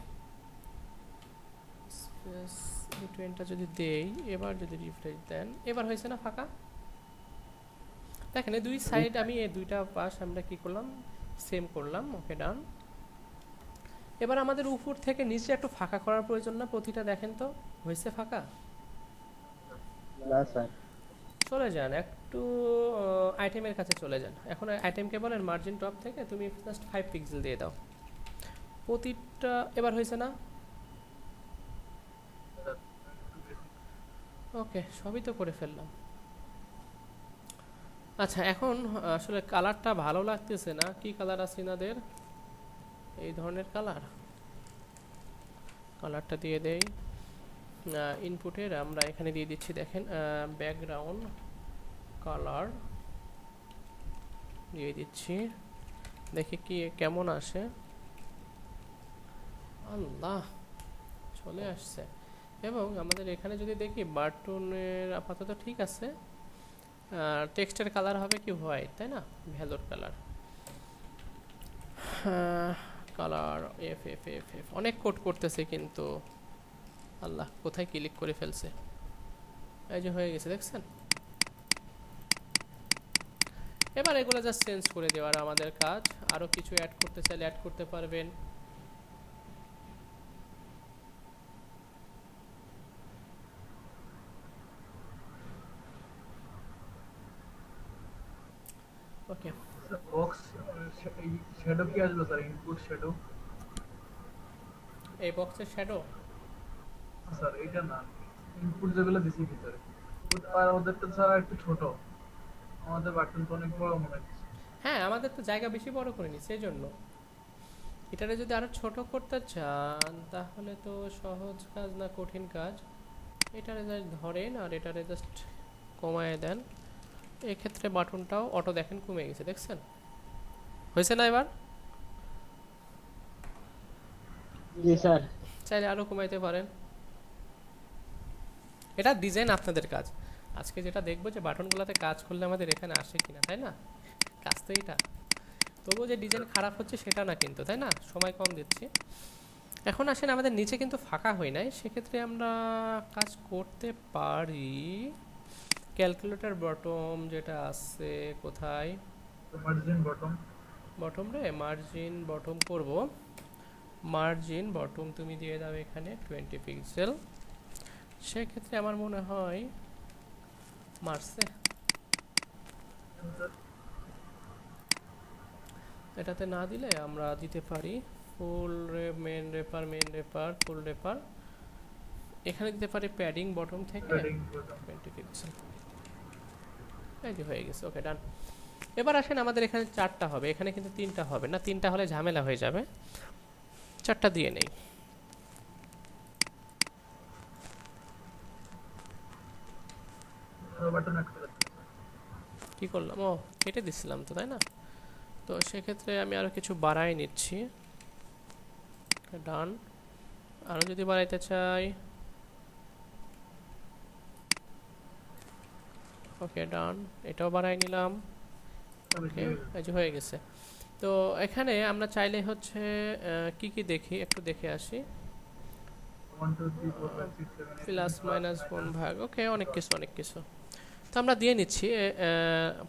[SPEAKER 1] স্পেস বিটুইনটা যদি দেই, এবার যদি রিফ্রেশ দেন, এবার হয়েছে না ফাঁকা? দেখেন এই দুই সাইড আমি এই দুইটা পাশ আমরা কি করলাম, সেম করলাম, ওকে ডান। এবার আমাদের উপর থেকে নিচে একটু ফাঁকা করার প্রয়োজন না প্রতিটা, দেখেন তো হয়েছে ফাঁকা?
[SPEAKER 5] না স্যার,
[SPEAKER 1] চলে যান একটু আইটেমের কাছে চলে যান, এখন আইটেমকে বলেন মার্জিন টপ থেকে তুমি জাস্ট 5 পিক্সেল দিয়ে দাও প্রতিটা। এবার হয়েছে না? ওকে, সবই তো করে ফেললাম। আচ্ছা, এখন আসলে কালারটা ভালো লাগতেছে না, কি কালার আছে এনাদের? এই ধরনের কালারটা দিয়ে দেই। ইনপুটের আমরা এখানে দিয়ে দিচ্ছি, দেখেন ব্যাকগ্রাউন্ড কালার দিয়ে দিচ্ছি, দেখি কি কেমন আসে। আল্লাহ, চলে আসছে। এবং আমাদের এখানে যদি দেখি বাটনের আপাতত ঠিক আছে, টেক্সটের কালার হবে কি হোয়াইট, তাই না? Valour colour F F F F, অনেক কোড করতেছে কিন্তু আল্লাহ কোথায় ক্লিক করে ফেলছে। এই যে হয়ে গেছে, দেখছেন? এবার এগুলো জাস্ট চেঞ্জ করে দেওয়ার আমাদের কাজ। আরও কিছু অ্যাড করতে চাইলে অ্যাড করতে পারবেন। ওকে,
[SPEAKER 6] বক্স শ্যাডো কি আসবে স্যার? ইনপুট শ্যাডো
[SPEAKER 1] এই বক্সের শ্যাডো
[SPEAKER 6] স্যার, এটা না, ইনপুট যেগুলো দিছি ভিতরে, আর ওদেরটা স্যার একটু ছোট, আমাদের বাটন তো অনেক বড় মনে হচ্ছে।
[SPEAKER 1] হ্যাঁ, আমাদের তো জায়গা বেশি বড় করে নি, সেই জন্য। এটারে যদি আরো ছোট করতে চান তাহলে তো সহজ কাজ না, কঠিন কাজ। এটারে জাস্ট ধরেন আর এটারে জাস্ট কমায় দেন, এক্ষেত্রে বাটনটাও অটো দেখেন কমে গেছে, দেখছেন? হয়েছে না এবার?
[SPEAKER 5] জি স্যার।
[SPEAKER 1] চাইলে আরো কমাইতে পারেন। এটা ডিজাইন আপনাদের কাজ। আজকে যেটা দেখবো যে বাটনগুলোতে কাজ করলে আমাদের এখানে আসে কিনা, তাই না? কাজ তো এটা। তবুও যে ডিজাইন খারাপ হচ্ছে সেটা না কিন্তু, তাই না? সময় কম দিচ্ছি। এখন আসেন, আমাদের নিচে কিন্তু ফাঁকা হয় নাই, সেক্ষেত্রে আমরা কাজ করতে পারি ক্যালকুলেটর বটম যেটা আছে, কোথায়
[SPEAKER 6] মার্জিন বটম,
[SPEAKER 1] বটম রে, মার্জিন বটম করব। মার্জিন বটম তুমি দিয়ে দাও এখানে 20 পিক্সেল। সেক্ষেত্রে আমার মনে হয় মারছে। এটাতে না দিলে আমরা দিতে পারি ফুল মেন রেপার ফুল রেপার, এখানে দিতে পারি প্যাডিং বটম থেকে
[SPEAKER 6] প্যাডিং বটম
[SPEAKER 1] 20 পিক্সেল। এই যে হয়ে গেছে, ওকে ডান। এবার আসেন, আমাদের এখানে 4টা হবে, এখানে কিন্তু 3টা হবে না, 3টা হলে ঝামেলা হয়ে যাবে, 4টা দিয়ে নেই।
[SPEAKER 6] বাটন অ্যাড করে
[SPEAKER 1] কি করলাম? ও, কেটে দিছিলাম তো, তাই না? তো সেক্ষেত্রে আমি আরো কিছু বাড়াই নিচ্ছি, ডান। আরো যদি বাড়াইতে চাই, ওকে ডান, এটাও বাড়াই নিলাম, ওকে, এই যে হয়ে গেছে। তো এখানে আমরা চাইলে হচ্ছে কি কি দেখি, একটু দেখে আসি।
[SPEAKER 6] 1 2 3 4 5 6 7 8
[SPEAKER 1] প্লাস মাইনাস কোন ভাগ, ওকে, অনেক কিছু। তো আমরা দিয়ে নিচ্ছি,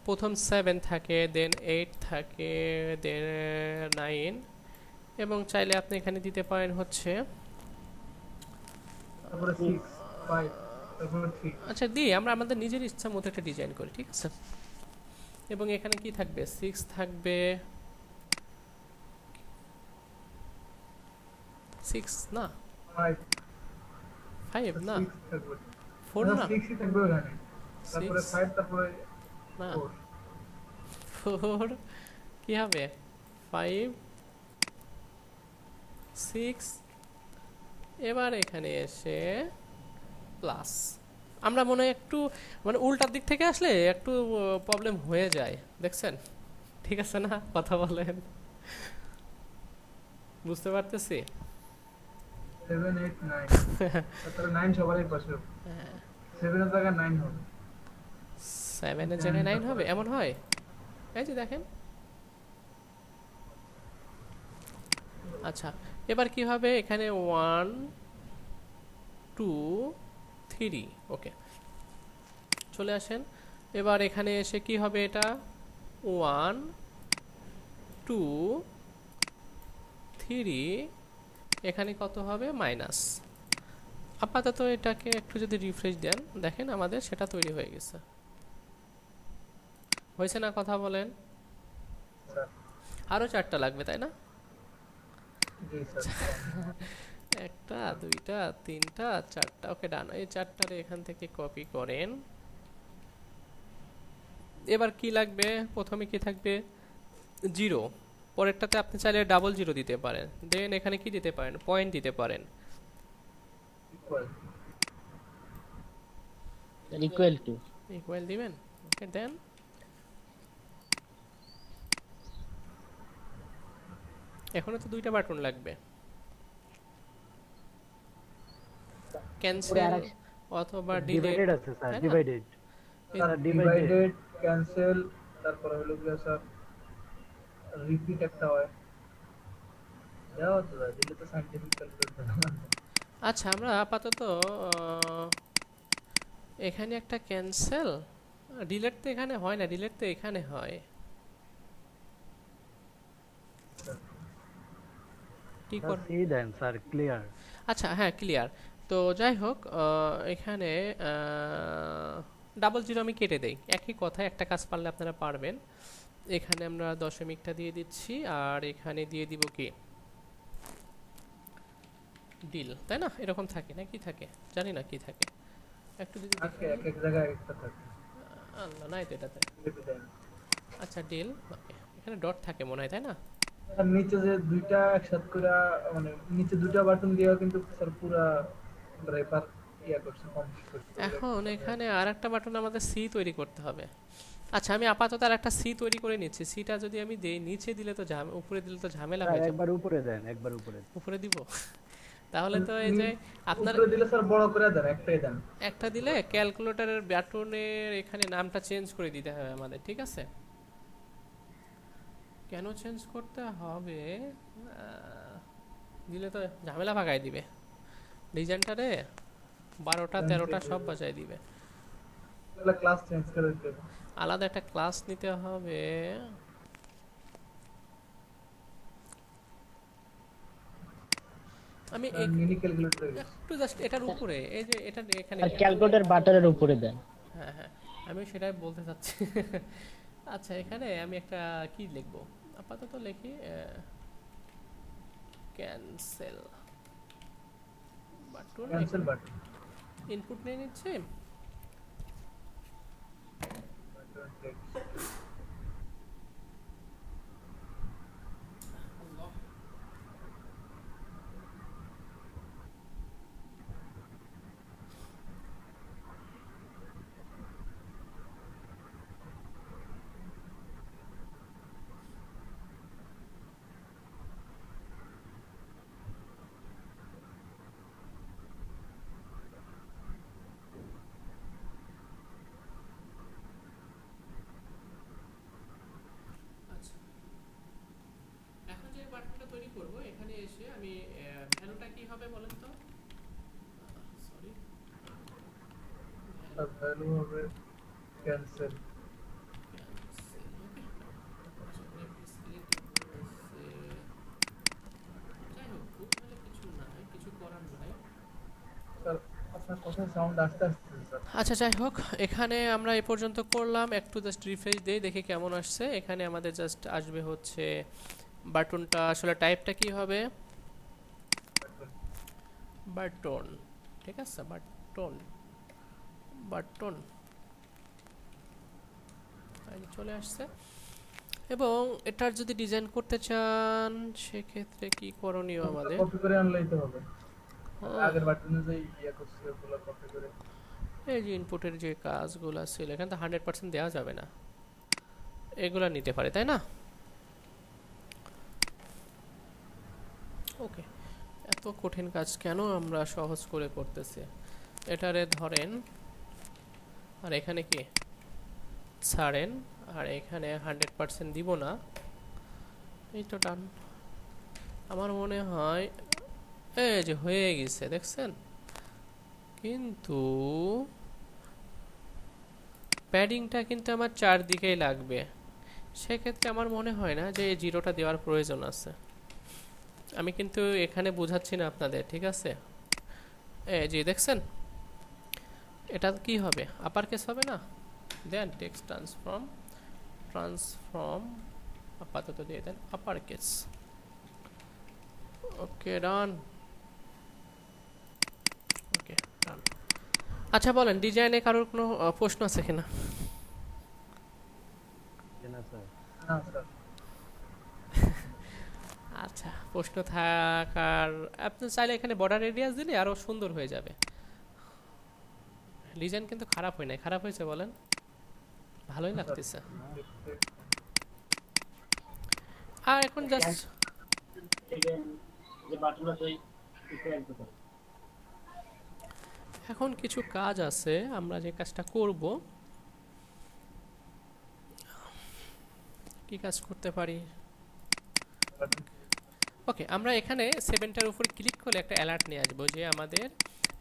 [SPEAKER 1] প্রথম 7 থাকে, দেন 8 থাকে, দেন 9, এবং চাইলে আপনি এখানে দিতে পারেন হচ্ছে,
[SPEAKER 6] তারপরে 6 5 তারপরে 3।
[SPEAKER 1] আচ্ছা দিই, আমরা আমাদের নিজের ইচ্ছা মতো একটা ডিজাইন করি, ঠিক আছে? এবং এখানে কি থাকবে? 6 থাকবে, 6 না
[SPEAKER 6] 5
[SPEAKER 1] 5 না
[SPEAKER 6] 6 থাকবে,
[SPEAKER 1] 4 না
[SPEAKER 6] 6 ই থাকবে ওখানে, তারপরে
[SPEAKER 1] 6
[SPEAKER 6] 5 তারপরে
[SPEAKER 1] না
[SPEAKER 6] 4
[SPEAKER 1] 4 কি হবে? 5 6, এবার এখানে এসে প্লাস। আমরা মনে হয় একটু মানে উল্টার দিক থেকে আসলে একটু প্রবলেম হয়ে যায়, দেখছেন? ঠিক আছে না? কথা বলেন, বুঝতে পারতেছি।
[SPEAKER 6] 7 8 9 তাহলে 9 সবারই পাশে 7 এর জায়গায় 9 হবে।
[SPEAKER 1] 7 এর জায়গায় 9 হবে, এমন হয়? এই যে দেখেন। আচ্ছা, এবার কি হবে এখানে? 1 2 3, ওকে, চলে আসেন। এবার এখানে এসে কি হবে? এটা 1 2 3, এখানে কত হবে? মাইনাস। আপাতত এটাকে একটু যদি রিফ্রেশ দেন, দেখেন আমাদের সেটা তৈরি হয়ে গেছে। হয়েছে না? কথা বলেন।
[SPEAKER 6] স্যার
[SPEAKER 1] আরও 4টা লাগবে, তাই না?
[SPEAKER 6] জি স্যার।
[SPEAKER 1] 1টা 2টা 3টা 4টা, ওকে ডান। এই 4টারে এখান থেকে কপি করেন। এবার কি লাগবে? প্রথমে কি থাকবে? 0। পরেরটাতে আপনি চাইলে ডাবল 0 দিতে পারেন। দেন এখানে কি দিতে পারেন? পয়েন্ট দিতে পারেন।
[SPEAKER 6] Equal
[SPEAKER 5] equal to.
[SPEAKER 1] ইকুয়াল দিবেন, ওকে দেন। এখনো তো 2টা বাটন লাগবে, ক্যান্সেল অথবা ডিলিট।
[SPEAKER 7] ডিভাইডেড আছে স্যার,
[SPEAKER 1] তাই না?
[SPEAKER 7] ডিভাইডেড।
[SPEAKER 6] স্যার ডিভাইডেড, ক্যান্সেল, তারপরে হলো কি স্যার রিপিট একটা হয়। যাও তো দিলে তো সাইন্টিফিক ক্যালকুলেটর।
[SPEAKER 1] আচ্ছা, আমরা আপাতত এখানে একটা ক্যান্সেল, ডিলিট তো এখানে হয় না, ডিলিট তো এখানে হয়। কি কর?
[SPEAKER 7] এই দেন স্যার, ক্লিয়ার।
[SPEAKER 1] আচ্ছা, হ্যাঁ, ক্লিয়ার। তো যাই হোক, এখানে ডাবল 0 আমি কেটে দেই। একই কথা, একটা কাজ পারলে আপনারা পারবেন। এখানে আমরা দশমিকটা দিয়ে দিচ্ছি, আর এখানে দিয়ে দিব কি? ডিল, তাই না? এরকম থাকে না? কি থাকে জানি না, কি থাকে একটু যদি দেখি।
[SPEAKER 6] এক এক জায়গায় একটা থাকে।
[SPEAKER 1] আল্লাহ, নাই তো এটাতে।
[SPEAKER 6] লিখে দেন।
[SPEAKER 1] আচ্ছা, ডিল, এখানে ডট থাকে মনে হয়, তাই না?
[SPEAKER 6] আর নিচে যে দুইটা একসাথে করে মানে নিচে দুইটা বাটন দিয়েও কিন্তু স্যার পুরা রেপার ইয়া করছে, কমপ্লিট করছে।
[SPEAKER 1] এখন এখানে আর একটা বাটন আমাদের সি তৈরি করতে হবে। আচ্ছা, আমি আপাতত আর একটা সি তৈরি করে নিচ্ছি। সিটা যদি আমি দেই, নিচে দিলে তো উপরে দিলে তো ঝামেলা হয়ে যাবে।
[SPEAKER 7] একবার উপরে দেন, একবার উপরে।
[SPEAKER 1] উপরে দিব? তাহলে তো এই যে আপনার
[SPEAKER 6] উপরে দিলে স্যার বড় করে দেন, একটাই দেন।
[SPEAKER 1] একটা দিলে ক্যালকুলেটরের বাটনের এখানে নামটা চেঞ্জ করে দিতে হবে আমাদের, ঠিক আছে? কেন চেঞ্জ করতে হবে? দিলে তো ঝামেলা ভাগাই দিবে ডিজাইনটারে, 12টা 13টা সব বাজায় দিবে।
[SPEAKER 6] তাহলে ক্লাস চেঞ্জ করে দিতে হবে।
[SPEAKER 1] আলাদা একটা ক্লাস নিতে হবে। আমি
[SPEAKER 6] মিনি ক্যালকুলেটর।
[SPEAKER 1] একটু জাস্ট এটার উপরে, এই যে এটা এখানে
[SPEAKER 5] আর ক্যালকুলেটর বাটনের উপরে দেন।
[SPEAKER 1] হ্যাঁ হ্যাঁ, আমি সেটাই বলতে চাচ্ছি। আচ্ছা, এখানে আমি একটা কি লিখবো? আপাতত লিখি cancel button.
[SPEAKER 6] Cancel button.
[SPEAKER 1] Input নিয়ে নিচ্ছি। এখন যে বাটনটা তৈরি করব, এখানে এসে আমি ভ্যালুটা কি হবে বলেন তো? সরি,
[SPEAKER 6] তার ভ্যালু হবে ক্যান্সেল।
[SPEAKER 1] যাই হোক, বুঝলে কিছু নাই, কিছু করার নাই।
[SPEAKER 6] স্যার আপনার কথা সাউন্ড আস্তে আস্তে স্যার।
[SPEAKER 1] আচ্ছা, যাই হোক, এখানে আমরা এ পর্যন্ত করলাম। একটু জাস্ট রিফ্রেশ দেই, দেখি কেমন আসছে। এখানে আমাদের জাস্ট আসবে হচ্ছে বাটনটা, আসলে টাইপটা কি হবে? বাটন, ঠিক আছে, বাটন বাটন চলে আসছে। এবং এটার যদি ডিজাইন করতে চান সেক্ষেত্রে কি করণীয় আমাদের?
[SPEAKER 6] কপি করে আনলেই তো হবে।
[SPEAKER 1] হ্যাঁ,
[SPEAKER 6] আগের বাটনে যে ইয়া করছে ওগুলো কপি করে।
[SPEAKER 1] এই যে ইনপুটের যে কাজগুলো ছিল এখানে তো 100% দেওয়া যাবে না, এগুলা নিতে পারে তাই না? ওকে, এত কঠিন কাজ কেন আমরা সহজ করে করতেছি? এটারে ধরেন আর এখানে কি ছাড়েন, আর এখানে 100% দিব না, এই তো ডান। আমার মনে হয় এই যে হয়ে গেছে, দেখছেন? কিন্তু প্যাডিংটা কিন্তু আমার চারদিকেই লাগবে, সেক্ষেত্রে আমার মনে হয় না যে এই জিরোটা দেওয়ার প্রয়োজন আছে। আমি কিন্তু এখানে বোঝাচ্ছি না আপনাদের, ঠিক আছে? এই যে দেখছেন এটা কি হবে, আপার কেস হবে না? দেন টেক্সট ট্রান্সফর্ম আপাতত দিয়ে দেন আপার কেস। ওকে ডান। ওকে ডান। আচ্ছা বলেন, ডিজাইনে কারোর কোনো প্রশ্ন আছে কিনা?
[SPEAKER 7] না স্যার।
[SPEAKER 6] না স্যার।
[SPEAKER 1] আচ্ছা, প্রশ্ন থাকার আপনি চাইলে এখানে বর্ডার রেডিয়াস দিলে আরো সুন্দর হয়ে যাবে। ডিজাইন কিন্তু খারাপ হয় নাই, খারাপ হয়েছে বলেন? ভালোই লাগতেছে। আর এখন জাস্ট এখন কিছু কাজ আছে, আমরা যে কাজটা করব, কি কাজ করতে পারি? ওকে, আমরা এখানে 7টার উপর ক্লিক করলে একটা অ্যালার্ট নিয়ে আসবো যে আমাদের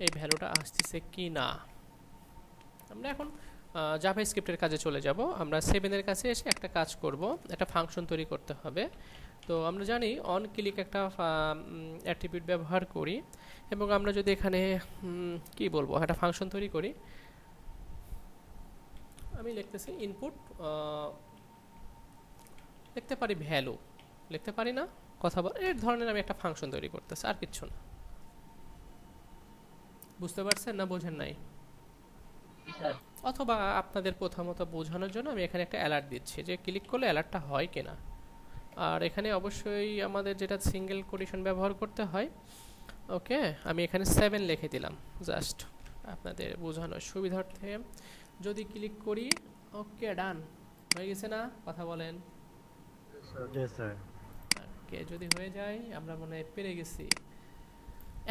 [SPEAKER 1] এই ভ্যালুটা আসতেছে কি না। আমরা এখন জাভাস্ক্রিপ্টের কাজে চলে যাব। আমরা 7 এর কাছে এসে একটা কাজ করব, একটা ফাংশন তৈরি করতে হবে। তো আমরা জানি অন ক্লিক একটা অ্যাট্রিবিউট ব্যবহার করি, এবং আমরা যদি এখানে কি বলবো একটা ফাংশন তৈরি করি, আমি লিখতেছি ইনপুট, লিখতে পারি ভ্যালু, লিখতে পারি না কথা বল, এই ধরনের আমি একটা ফাংশন তৈরি করতেছি, আর কিচ্ছু না। বুঝতে পারছেন না বোঝেন নাই? অথবা আপনাদের প্রথমত বোঝানোর জন্য আমি এখানে একটা অ্যালার্ট দিচ্ছি যে ক্লিক করলে অ্যালার্টটা হয় কিনা। আর এখানে অবশ্যই আমাদের যেটা সিঙ্গেল কোটেশন ব্যবহার করতে হয়। ওকে, আমি এখানে 7 লিখে দিলাম জাস্ট আপনাদের বোঝানোর সুবিধার্থে। যদি ক্লিক করি, ওকে ডান হয়ে গেছে না? কথা বলেন।
[SPEAKER 7] জি স্যার।
[SPEAKER 1] ওকে, যদি হয়ে যায় আমরা মনে হয় পেরে গেছি।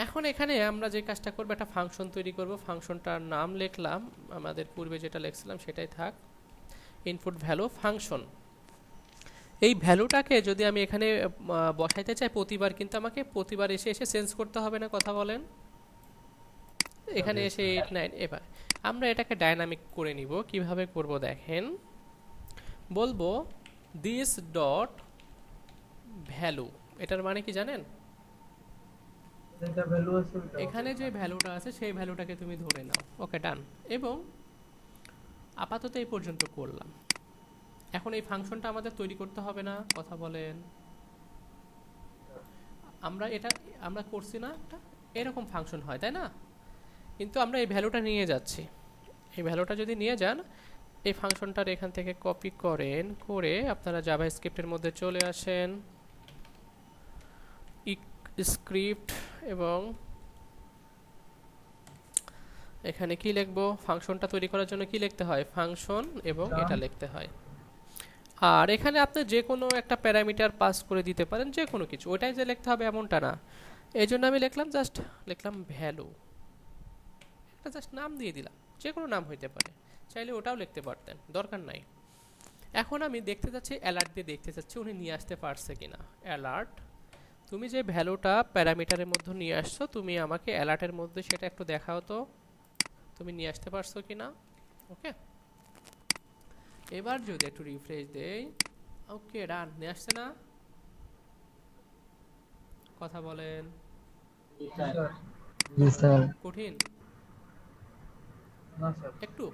[SPEAKER 1] এখন এখানে আমরা যে কাজটা করব, একটা ফাংশন তৈরি করব। ফাংশনটার নাম লিখলাম, আমাদের পূর্বে যেটা লিখছিলাম সেটাই থাক, ইনপুট ভ্যালু ফাংশন। এই ভ্যালুটাকে যদি আমি এখানে বসাইতে চাই প্রতিবার, কিন্তু আমাকে প্রতিবার এসে এসে চেঞ্জ করতে হবে না, কথা বলেন? এখানে এসে 8 9 এবার আমরা এটাকে ডাইনামিক করে নিব। কিভাবে করব দেখেন, বলবো দিস ডট ভ্যালু। এটার মানে কি জানেন?
[SPEAKER 6] যেটা ভ্যালু আছে ওটা
[SPEAKER 1] এখানে যে ভ্যালুটা আছে সেই ভ্যালুটাকে তুমি ধরে নাও। ওকে ডান। এবং আপাতত এই পর্যন্ত করলাম। এখন এই ফাংশনটা আমাদের তৈরি করতে হবে না, কথা বলেন? আমরা করছি না, একটা এরকম ফাংশন হয় তাই না? কিন্তু আমরা এই ভ্যালুটা নিয়ে যাচ্ছি। এই ভ্যালুটা যদি নিয়ে যান, এই ফাংশনটার এখান থেকে কপি করেন, করে আপনারা জাভাস্ক্রিপ্টের মধ্যে চলে আসেন, স্ক্রিপ্ট, এবং এখানে কি লিখবো, ফাংশনটা তৈরি করার জন্য কি লিখতে হয়, ফাংশন, এবং এটা লিখতে হয়। আর এখানে আপনি যে কোনো একটা প্যারামিটার পাস করে দিতে পারেন, যে কোনো কিছু, ওটাই যে লিখতে হবে এমনটা না। এই জন্য আমি লিখলাম ভ্যালু, একটা জাস্ট নাম দিয়ে দিলাম, যে কোনো নাম হইতে পারে, চাইলে ওটাও লিখতে পারতেন, দরকার নাই। এখন আমি দেখতে যাচ্ছি, অ্যালার্ট দিয়ে দেখতে চাচ্ছি উনি নিয়ে আসতে পারছে কিনা। অ্যালার্ট, তুমি যে ভ্যালুটা প্যারামিটারের মধ্যে নিয়ে আসছো, তুমি আমাকে অ্যালার্টের মধ্যে সেটা একটু দেখাও তো, তুমি নিয়ে আসতে পারছো কিনা। ওকে, এবার যদি একটু রিফ্রেশ দেই, ওকে ডান, নিয়ে আসছে না? কথা বলেন।
[SPEAKER 6] জি স্যার।
[SPEAKER 1] কঠিন
[SPEAKER 6] না স্যার,
[SPEAKER 1] একটু?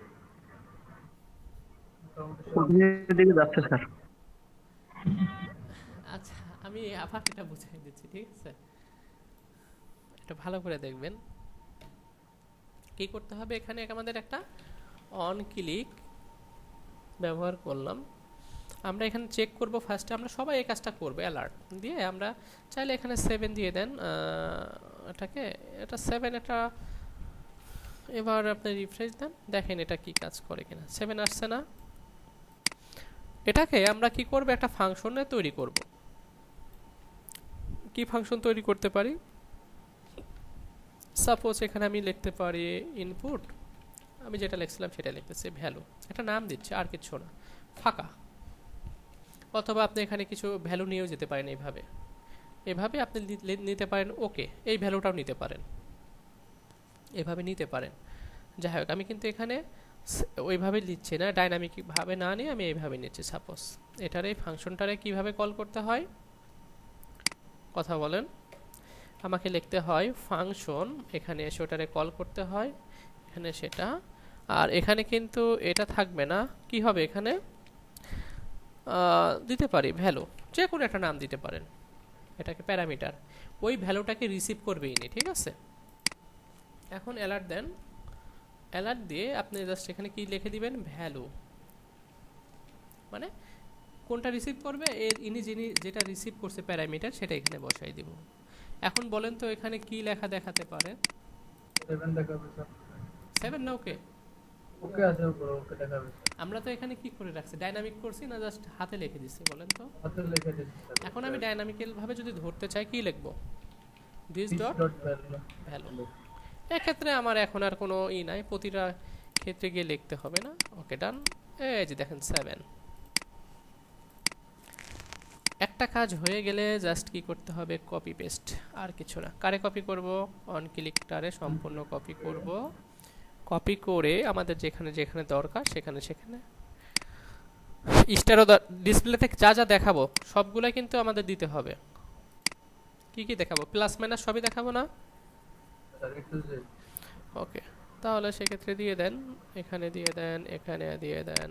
[SPEAKER 2] কোডিংয়ের দিকে যাচ্ছে স্যার।
[SPEAKER 1] আচ্ছা, আমি আবার এটা বুঝাই দিচ্ছি, ঠিক আছে? এটা ভালো করে দেখবেন। কি করতে হবে, এখানে আমাদের একটা অন ক্লিক ব্যবহার করলাম। আমরা এখানে চেক করব ফার্স্টে, আমরা সবাই এই কাজটা করব, অ্যালার্ট দিয়ে আমরা চাইলে এখানে 7 দিয়ে দেন এটাকে, এটা 7, এটা এবার আপনি রিফ্রেশ দেন, দেখেন এটা কি কাজ করে কিনা। 7 আসছে না? এটাকে আমরা কি করব, একটা ফাংশনে তৈরি করব। কি ফাংশন তৈরি করতে পারি? সাপোজ এখানে আমি লিখতে পারি ইনপুট, আমি যেটা লিখছিলাম সেটা লিখতেছি, ভ্যালু, একটা নাম দিচ্ছি, আর কিছু না, ফাঁকা। অথবা আপনি এখানে কিছু ভ্যালু নিয়েও যেতে পারেন, এইভাবে এভাবে আপনি নিতে পারেন। ওকে, এই ভ্যালুটাও নিতে পারেন, এভাবে নিতে পারেন। যাই হোক, আমি কিন্তু এখানে ওইভাবে লিখছি না, ডাইনামিকভাবে না নিয়ে আমি এইভাবে নিচ্ছি। সাপোজ এটার এই ফাংশনটারে কিভাবে কল করতে হয় কথা বলেন। আমাকে লিখতে হয় ফাংশন, এখানে এসে ওটারে কল করতে হয়, এখানে সেটা। আর এখানে কিন্তু এটা থাকবে না, কি হবে এখানে দিতে পারি ভ্যালু, যে কোনো একটা নাম দিতে পারেন, এটাকে প্যারামিটার, ওই ভ্যালুটাকে রিসিভ করবে ইনি, ঠিক আছে। এখন অ্যালার্ট দেন, অ্যালার্ট দিয়ে আপনি জাস্ট এখানে কি লিখে দিবেন, ভ্যালু, মানে কোনটা রিসিভ করবে এর ইনি যিনি যেটা রিসিভ করছে প্যারামিটার সেটা এখানে বসাই দিব। এখন বলেন তো এখানে কি লেখা দেখাতে পারে?
[SPEAKER 6] 7 দেখাবে স্যার।
[SPEAKER 1] 7 না? ওকে,
[SPEAKER 6] ওকে আছে উপরে, ওকে দেখাবে স্যার।
[SPEAKER 1] আমরা তো এখানে কি করে রাখছি, ডাইনামিক করছি না জাস্ট হাতে লিখে দিচ্ছি বলেন তো?
[SPEAKER 6] হাতে লিখে দিচ্ছি স্যার।
[SPEAKER 1] এখন আমি ডাইনামিক্যাল ভাবে যদি ধরতে চাই কি লিখব, দিস ডট ভ্যালু। এক্ষেত্রে আমার এখন আর কোনো নাই, প্রতিটা ক্ষেত্রে গিয়ে লিখতে হবে না। ওকে, ডান। এই যে দেখেন 7, একটা কাজ হয়ে গেলে জাস্ট কি করতে হবে, কপি পেস্ট, আর কিছু না। কারে কপি করব, অন ক্লিকটারে সম্পূর্ণ কপি করব, কপি করে আমাদের যেখানে যেখানে দরকার সেখানে সেখানে স্টারও ডিসপ্লেতে যা যা দেখাবো সবগুলাই কিন্তু আমাদের দিতে হবে। কি কি দেখাবো, প্লাস মাইনাস সবই দেখাবো না?
[SPEAKER 6] স্যার একটু যে
[SPEAKER 1] ওকে, তাহলে সেক্ষেত্রে দিয়ে দেন, এখানে দিয়ে দেন, এখানে দিয়ে দেন,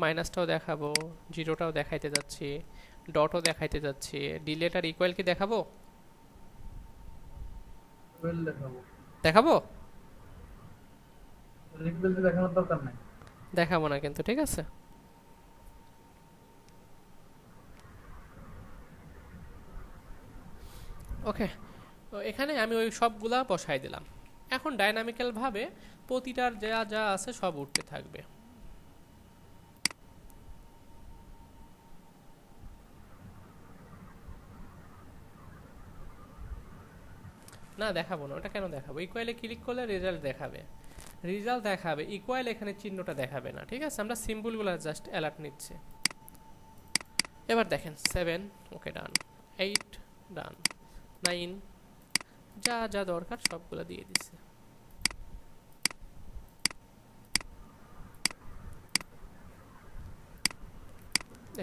[SPEAKER 1] মাইনাসটাও দেখাবো, জিরোটাও দেখাইতে যাচ্ছি, ডটও দেখাইতে যাচ্ছি, ডিলেট আর ইকুয়াল কি দেখাবো?
[SPEAKER 6] ওয়েল দেখাবো।
[SPEAKER 1] দেখাবো?
[SPEAKER 6] রিকবেলতে দেখানোর দরকার নাই।
[SPEAKER 1] দেখাবো না কিন্তু, ঠিক আছে। ওকে, তো এখানে আমি ওই সবগুলা বসাই দিলাম। এখন ডাইনামিক্যাল ভাবে প্রতিটার যা যা আছে সব উঠতে থাকবে। না দেখাবো না, ওটা কেন দেখাবো? ইকুয়ালে ক্লিক করলে রেজাল্ট দেখাবে, রেজাল্ট দেখাবে, ইকুয়াল এখানে চিহ্নটা দেখাবে না, ঠিক আছে। আমরা সিম্বলগুলো জাস্ট অ্যালার্ট নিচ্ছে। এবার দেখেন 7, ওকে ডান, 8 ডান, 9, যা যা দরকার সবগুলো দিয়ে দিচ্ছে।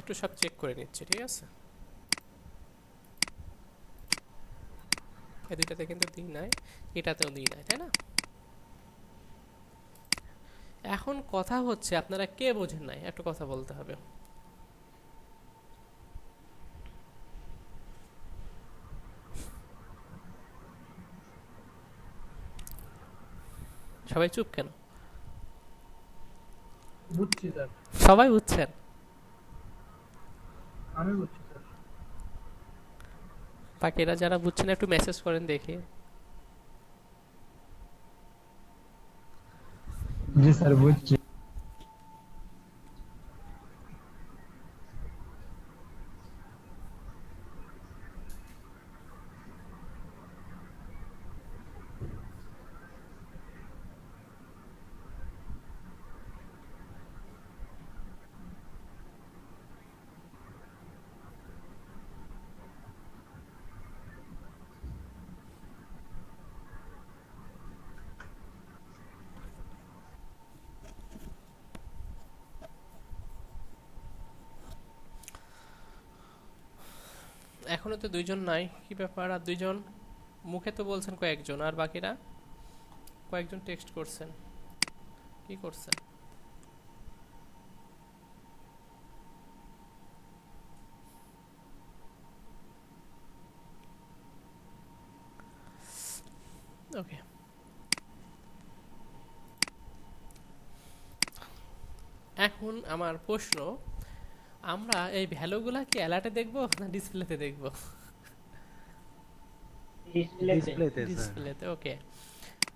[SPEAKER 1] একটু সব চেক করে নিচ্ছে, ঠিক আছে। এই দুইটাতে কিন্তু দিই নাই, এটাতেও দিই নাই, তাই না? এখন কথা হচ্ছে আপনারা কে বোঝেন নাই, একটা কথা বলতে হবে। সবাই চুপ কেন?
[SPEAKER 6] বুঝছি স্যার,
[SPEAKER 1] সবাই বুঝছেন?
[SPEAKER 6] আমি বুঝছি স্যার।
[SPEAKER 1] বাকিরা যারা বুঝছেন একটু মেসেজ করেন দেখি।
[SPEAKER 2] জি স্যার বুঝছি।
[SPEAKER 1] এখনো তো দুইজন নাই, কি ব্যাপার? আর দুইজন মুখে তো বলছেন কয়েকজন, আর বাকিরা কয়েকজন টেক্সট করছেন, কি করছেন? ওকে, এখন আমার প্রশ্ন, আমরা এই ভ্যালুগুলা কি অ্যালার্টে দেখবো না ডিসপ্লেতে দেখবো?
[SPEAKER 5] ডিসপ্লেতে
[SPEAKER 7] ডিসপ্লেতে স্যার।
[SPEAKER 1] ডিসপ্লেতে, ওকে।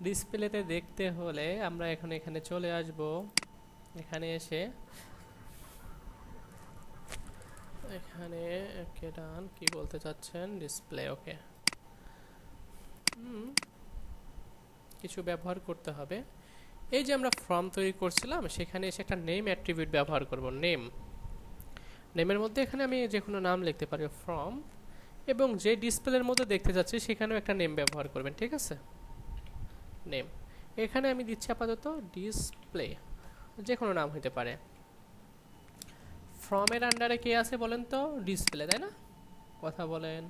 [SPEAKER 1] ডিসপ্লেতে দেখতে হলে আমরা এখন এখানে চলে আসব, এখানে এসে এখানে ওকে ডান, কি বলতে চাচ্ছেন ডিসপ্লে, ওকে। কিছু ব্যবহার করতে হবে। এই যে আমরা ফর্ম তৈরি করছিলাম সেখানে এসে একটা নেম অ্যাট্রিবিউট ব্যবহার করব, নেম। নেমের মধ্যে এখানে আমি যে কোনো নাম লিখতে পারি ফর্ম, এবং যে ডিসপ্লের মধ্যে দেখতে যাচ্ছি সেখানেও একটা নেম ব্যবহার করবেন, ঠিক আছে? নেম এখানে আমি দিচ্ছি আপাতত ডিসপ্লে, যে কোনো নাম হতে পারে। ফর্মের আন্ডারে কে আছে বলেন তো? ডিসপ্লে, তাই না? কথা বলেন।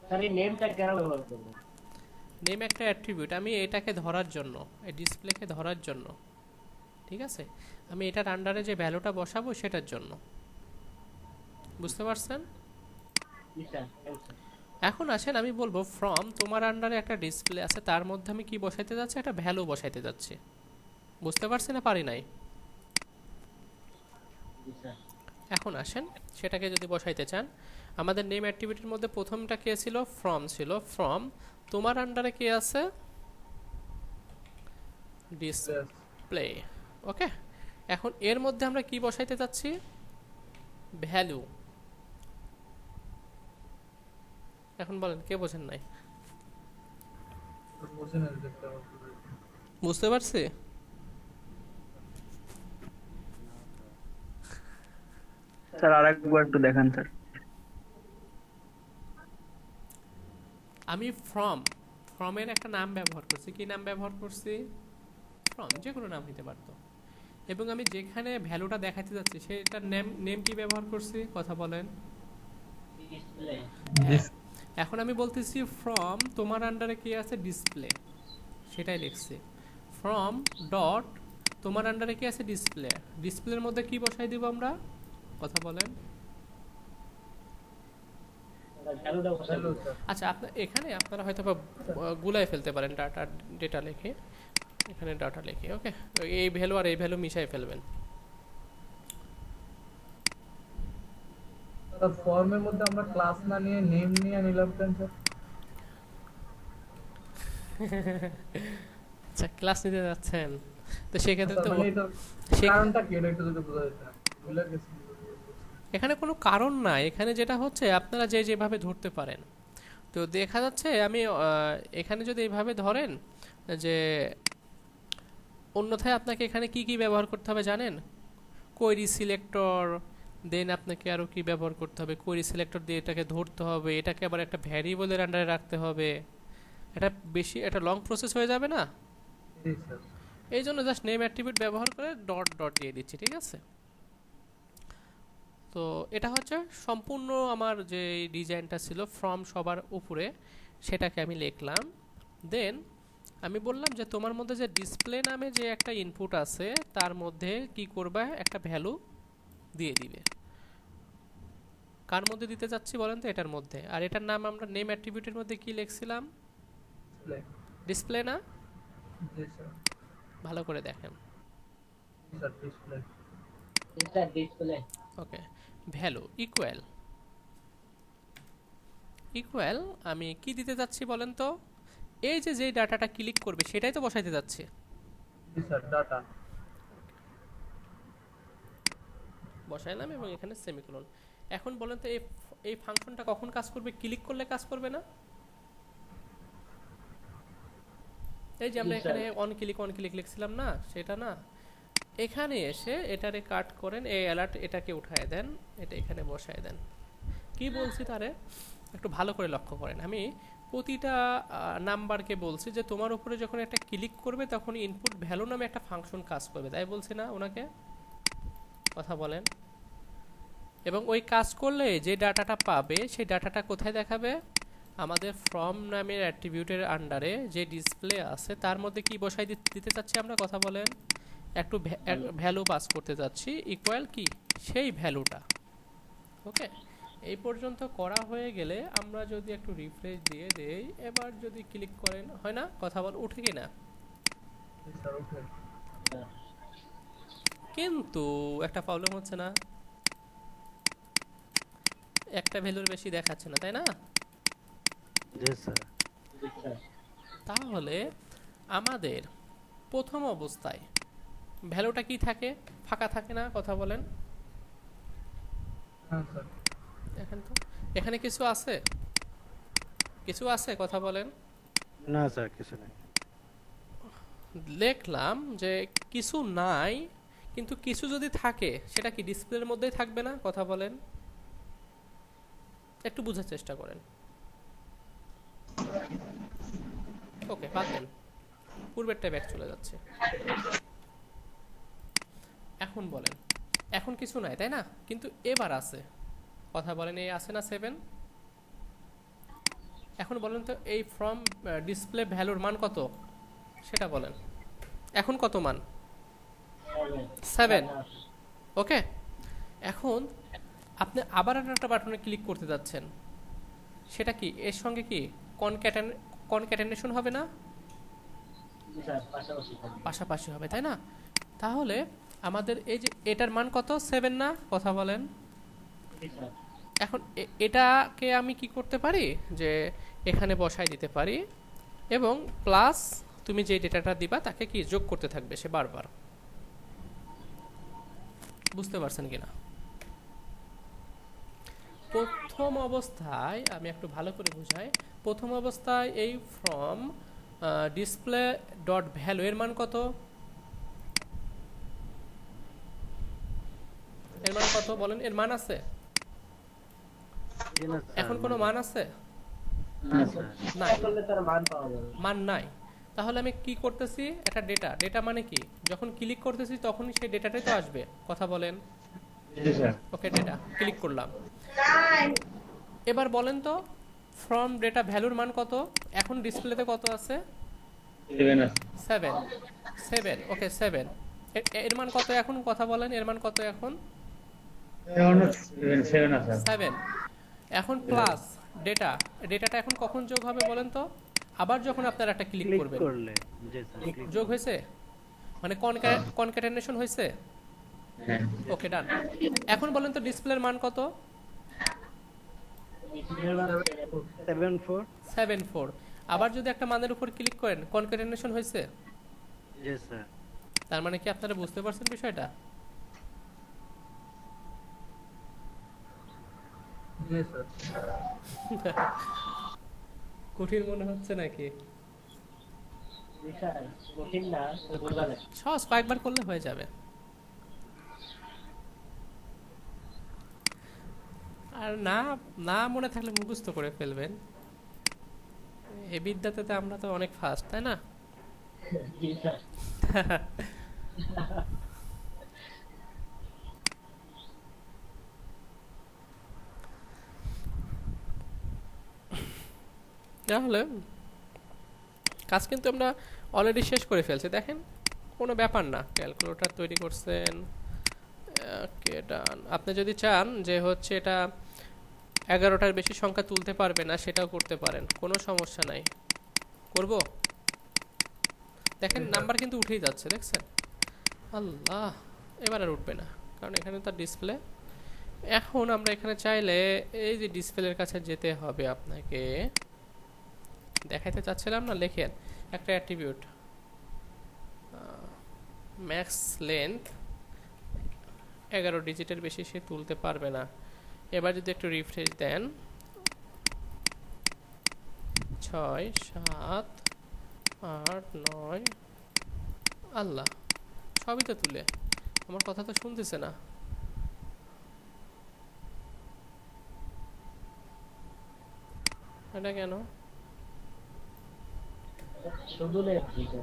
[SPEAKER 5] স্যার এই নেমটা কেন ব্যবহার করব?
[SPEAKER 1] নেম একটা অ্যাট্রিবিউট, আমি এটাকে ধরার জন্য, এই ডিসপ্লেকে ধরার জন্য, ঠিক আছে? আমি এটার আন্ডারে যে ভ্যালুটা বসাবো সেটার জন্য, বুঝতে পারছেন?
[SPEAKER 5] জি স্যার, থ্যাঙ্কস স্যার।
[SPEAKER 1] এখন আসেন আমি বলবো ফ্রম তোমার আন্ডারে একটা ডিসপ্লে আছে, তার মধ্যে আমি কি বসাইতে যাচ্ছি? একটা ভ্যালু বসাইতে যাচ্ছি। বুঝতে পারছি না পারি নাই?
[SPEAKER 5] জি স্যার।
[SPEAKER 1] এখন আসেন সেটাকে যদি বসাইতে চান, আমাদের নেম অ্যাক্টিভিটির মধ্যে প্রথমটা কে ছিল? ফ্রম ছিল। ফ্রম তোমার আন্ডারে কে আছে? ডিসপ্লে, ওকে। এখন এর মধ্যে আমরা কি বসাইতে যাচ্ছি? ভ্যালু। এখন বলেন কে বোঝেন নাই?
[SPEAKER 6] বসে না দেখতে হবে।
[SPEAKER 1] বুঝতে পারছি?
[SPEAKER 2] স্যার আরেকবার একটু দেখান স্যার।
[SPEAKER 1] আমি ফ্রমের একটা নাম ব্যবহার করছি। কি নাম ব্যবহার করছি? ফ্রম, যে কোনো নাম হতে পারতো। এবং আমি যেখানে ভ্যালুটা দেখাতে যাচ্ছি সেটার নেম কি ব্যবহার করছি? কথা বলেন।
[SPEAKER 5] ডিসপ্লে।
[SPEAKER 1] হ্যাঁ। এখন আমি বলতেছি ফ্রম তোমার আন্ডারে কি আছে? ডিসপ্লে, সেটাই লিখছি। ফ্রম ডট তোমার আন্ডারে কি আছে? ডিসপ্লে। ডিসপ্লের মধ্যে কি বসাই দিব আমরা? কথা বলেন।
[SPEAKER 5] ভ্যালুটা বসাবো।
[SPEAKER 6] Hello sir.
[SPEAKER 1] আচ্ছা, এখানে আপনারা হয়তো বা গুলাই ফেলতে পারেন, ডেটা লিখে, এখানে ডাটা লিখে, ওকে। এই ভ্যালু আর এই ভ্যালু মিশাই ফেলবেন।
[SPEAKER 6] স্যার ফর্মের মধ্যে আমরা ক্লাস না নিয়ে নেম নিয়ে নিলাম কেন স্যার?
[SPEAKER 1] আচ্ছা, ক্লাস নিতে যাচ্ছেন তো সেক্ষেত্রে তো
[SPEAKER 6] মানে এটা
[SPEAKER 1] সে-
[SPEAKER 6] কারণটা কি, এটা একটু যদি বোঝা যেত না। ভুলে গেছি।
[SPEAKER 1] এখানে কোনো কারণ নাই। এখানে যেটা হচ্ছে আপনারা যেভাবে ধরতে পারেন, তো দেখা যাচ্ছে আমি এখানে যদি এইভাবে ধরেন যে, অন্যথায় আপনাকে এখানে কি কি ব্যবহার করতে হবে জানেন? কোয়েরি সিলেক্টর, দেন আপনাকে আরও কি ব্যবহার করতে হবে? কোয়েরি সিলেক্টর দিয়ে এটাকে ধরতে হবে, এটাকে আবার একটা ভ্যারিয়েবলের আন্ডারে রাখতে হবে। এটা বেশি, এটা লং প্রসেস হয়ে যাবে না?
[SPEAKER 6] জি স্যার।
[SPEAKER 1] এই জন্য জাস্ট নেম অ্যাট্রিবিউট ব্যবহার করে ডট ডট দিয়ে দিচ্ছি, ঠিক আছে? তো এটা হচ্ছে সম্পূর্ণ আমার যে ডিজাইনটা ছিল ফ্রম সবার উপরে, সেটাকে আমি লিখলাম। দেন আমি বললাম যে তোমার মধ্যে যে ডিসপ্লে নামে যে একটা ইনপুট আছে তার মধ্যে কি করবা? একটা ভ্যালু দিয়ে দিবে। কার মধ্যে দিতে যাচ্ছি বলেন তো? এটার মধ্যে। আর এটার নাম আমরা নেম অ্যাট্রিবিউটের মধ্যে কি লিখছিলাম?
[SPEAKER 6] ডিসপ্লে।
[SPEAKER 1] ডিসপ্লে না?
[SPEAKER 6] জি স্যার।
[SPEAKER 1] ভালো করে দেখেন,
[SPEAKER 6] জি স্যার, ডিসপ্লে।
[SPEAKER 5] জি স্যার, ডিসপ্লে।
[SPEAKER 1] ওকে। ভ্যালু ইকুয়াল, ইকুয়াল আমি কি দিতে যাচ্ছি বলেন তো? এই যে যেই ডাটাটা ক্লিক করবে সেটাই তো বসাইতে যাচ্ছে।
[SPEAKER 6] জি স্যার, ডাটা।
[SPEAKER 1] বসাইলাম এবং এখানে সেমিকোলন। এখন বলেন তো এই ফাংশনটা কখন কাজ করবে? ক্লিক করলে কাজ করবে না? এই যে আমরা
[SPEAKER 5] জি,
[SPEAKER 1] এখানে
[SPEAKER 5] স্যার।
[SPEAKER 1] অন ক্লিক লিখছিলাম না, সেটা না। এখানে এসে এটারে কাট করেন, এই অ্যালার্ট এটাকে উঠায় দেন, এটা এখানে বসায় দেন। কি বলছি তারে একটু ভালো করে লক্ষ্য করেন। আমি প্রতিটা নাম্বারকে বলছি যে তোমার উপরে যখন একটা ক্লিক করবে তখন ইনপুট ভ্যালু নামে একটা ফাংশন কাজ করবে, তাই বলছি না ওনাকে? কথা বলেন। এবং ওই কাজ করলে যে ডাটাটা পাবে সেই ডাটাটা কোথায় দেখাবে? আমাদের ফ্রম নামের অ্যাট্রিবিউটের আন্ডারে যে ডিসপ্লে আছে তার মধ্যে কি বসাই দিতে চাচ্ছি আমরা? কথা বলেন। একটু ভ্যালু পাস করতে যাচ্ছি, ইকুয়াল কি? সেই ভ্যালুটা, ওকে। এই পর্যন্ত করা হয়ে গেলে আমরা যদি একটু রিফ্রেশ দিয়ে দেই, এবার যদি ক্লিক করেন, হয় না? কথা বল, উঠে কি না?
[SPEAKER 6] জি স্যার, ওকে।
[SPEAKER 1] কিন্তু একটা প্রবলেম হচ্ছে না? একটা ভ্যালুর বেশি দেখাচ্ছে না, তাই না?
[SPEAKER 7] Yes, sir.
[SPEAKER 1] তাহলে আমাদের প্রথম অবস্থায় ভ্যালুটা কি থাকে? ফাঁকা থাকে না? কথা বলেন।
[SPEAKER 6] হ্যাঁ স্যার।
[SPEAKER 1] দেখেন তো, এখানে কিছু আছে? কিছু আছে? কথা বলেন।
[SPEAKER 7] না স্যার, কিছু নাই।
[SPEAKER 1] দেখলাম যে কিছু নাই, কিন্তু কিছু যদি থাকে সেটা কি ডিসপ্লের মধ্যেই থাকবে না? কথা বলেন, একটু বোঝার চেষ্টা করেন। ওকে, বাদ দেন, পূর্বেরটা ব্যাক চলে যাচ্ছে। এখন বলেন, এখন কিছু নাই তাই না, কিন্তু এবার আছে। কথা বলেন, এই আছে না 7? এখন বলেন তো এই ফ্রম ডিসপ্লে ভ্যালুর মান কত সেটা বলেন। এখন কত মান? 7। ওকে, এখন আপনি আবার একটা বাটনে ক্লিক করতে যাচ্ছেন, সেটা কি এর সঙ্গে কি কনক্যাটেনেশন হবে না? পাশাপাশি হবে, তাই না? তাহলে আমাদের এই যে এটার মান কত? 7 না? কথা বলেন। এখন এটাকে আমি কি করতে পারি, যে এখানে বসাই দিতে পারি, এবং প্লাস তুমি যে ডেটাটা দিবা তাকে কি যোগ করতে থাকবে সে বারবার। বুঝতে পারছেন কিনা? প্রথম অবস্থায় আমি একটু ভালো করে বুঝাই। প্রথম অবস্থায় এই ফ্রম ডিসপ্লে ডট ভ্যালু এর মান কত? এর মান কত বলেন? এর মান আছে? এখন কোনো মান আছে? নাই, মান নাই। তাহলে আমি কি করতেছি? একটা ডেটা মানে কি, যখন ক্লিক করতেছি তখনই সেই ডেটাটাই তো আসবে। কথা বলেন। ওকে, ডেটা ক্লিক করলাম। এবার বলেন তো ফ্রম ডেটা ভ্যালুর মান কত? এখন ডিসপ্লেতে কত আছে? 7। ওকে, 7 এর মান কত এখন? কথা বলেন, এর মান কত এখন? 7। এখন প্লাস ডেটাটা এখন কখন যোগ হবে বলেন তো? আবার যখন আপনারা একটা ক্লিক
[SPEAKER 7] ক্লিক
[SPEAKER 1] করবেন।
[SPEAKER 7] করলে জি স্যার,
[SPEAKER 1] যোগ হয়েছে, মানে কনক্যাটেনেশন হয়েছে। ওকে, ডান। এখন বলেন তো ডিসপ্লের মান কত?
[SPEAKER 7] 74
[SPEAKER 1] আবার যদি একটা মানের উপর ক্লিক করেন, কনক্যাটেনেশন হয়েছে।
[SPEAKER 7] জি স্যার।
[SPEAKER 1] তার মানে কি আপনারা বুঝতে পারছেন বিষয়টা?
[SPEAKER 6] জি স্যার।
[SPEAKER 1] কঠিন মনে হচ্ছে নাকি?
[SPEAKER 5] কঠিন না,
[SPEAKER 1] সহজ, কয়েকবার করলে হয়ে যাবে। আর না না মনে থাকলে মুখস্থ করে ফেলবেন। এই বিদ্যাতে তো আমরা তো অনেক ফাস্ট, তাই না?
[SPEAKER 5] জি স্যার।
[SPEAKER 1] তাহলে কাজ কিন্তু আমরা অলরেডি শেষ করে ফেলছি। দেখেন, কোনো ব্যাপার না। ক্যালকুলেটর তৈরি করছেন, ওকে, ডান। আপনি যদি চান যে হচ্ছে এটা 11টার বেশি সংখ্যা তুলতে পারবে না, সেটাও করতে পারেন, কোনো সমস্যা নাই। করব? দেখেন নাম্বার কিন্তু উঠেই যাচ্ছে, দেখছেন? আল্লাহ, এবার আর উঠবে না, কারণ এখানে তার ডিসপ্লে। এখন আমরা এখানে চাইলে এই যে ডিসপ্লের কাছে যেতে হবে আপনাকে। দেখাইতে চাচ্ছিলাম না, লেখেন একটা অ্যাট্রিবিউট ম্যাক্স লেন্থ 11 ডিজিটের বেশি সে তুলতে পারবে না। এবার যদি একটু রিফ্রেশ দেন, 6 7 8 9, আল্লাহ, সবই তো তুলে। আমার কথা তো শুনতেছে না। এটা কেন?
[SPEAKER 5] শুধু লেট দিতে।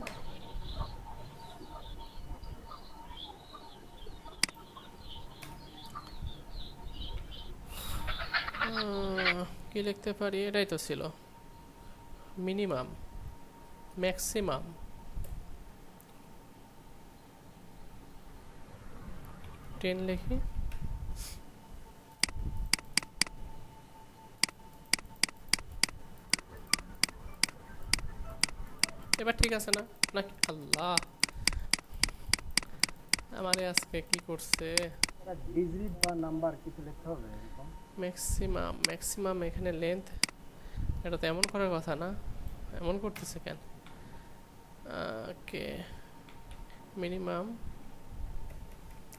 [SPEAKER 1] কি লিখতে পারি? এটাই তো ছিল মিনিমাম, ম্যাক্সিমাম। টেন লিখি। এবার ঠিক আছে না নাকি? আল্লাহ, আমারে আজকে কি করছে?
[SPEAKER 8] ডিজিট বা নাম্বার কিছু লিখতে হবে এরকম?
[SPEAKER 1] ম্যাক্সিমাম এখানে লেন্থ, এটা তো এমন করার কথা না, এমন করতেছে কেন? ওকে, মিনিমাম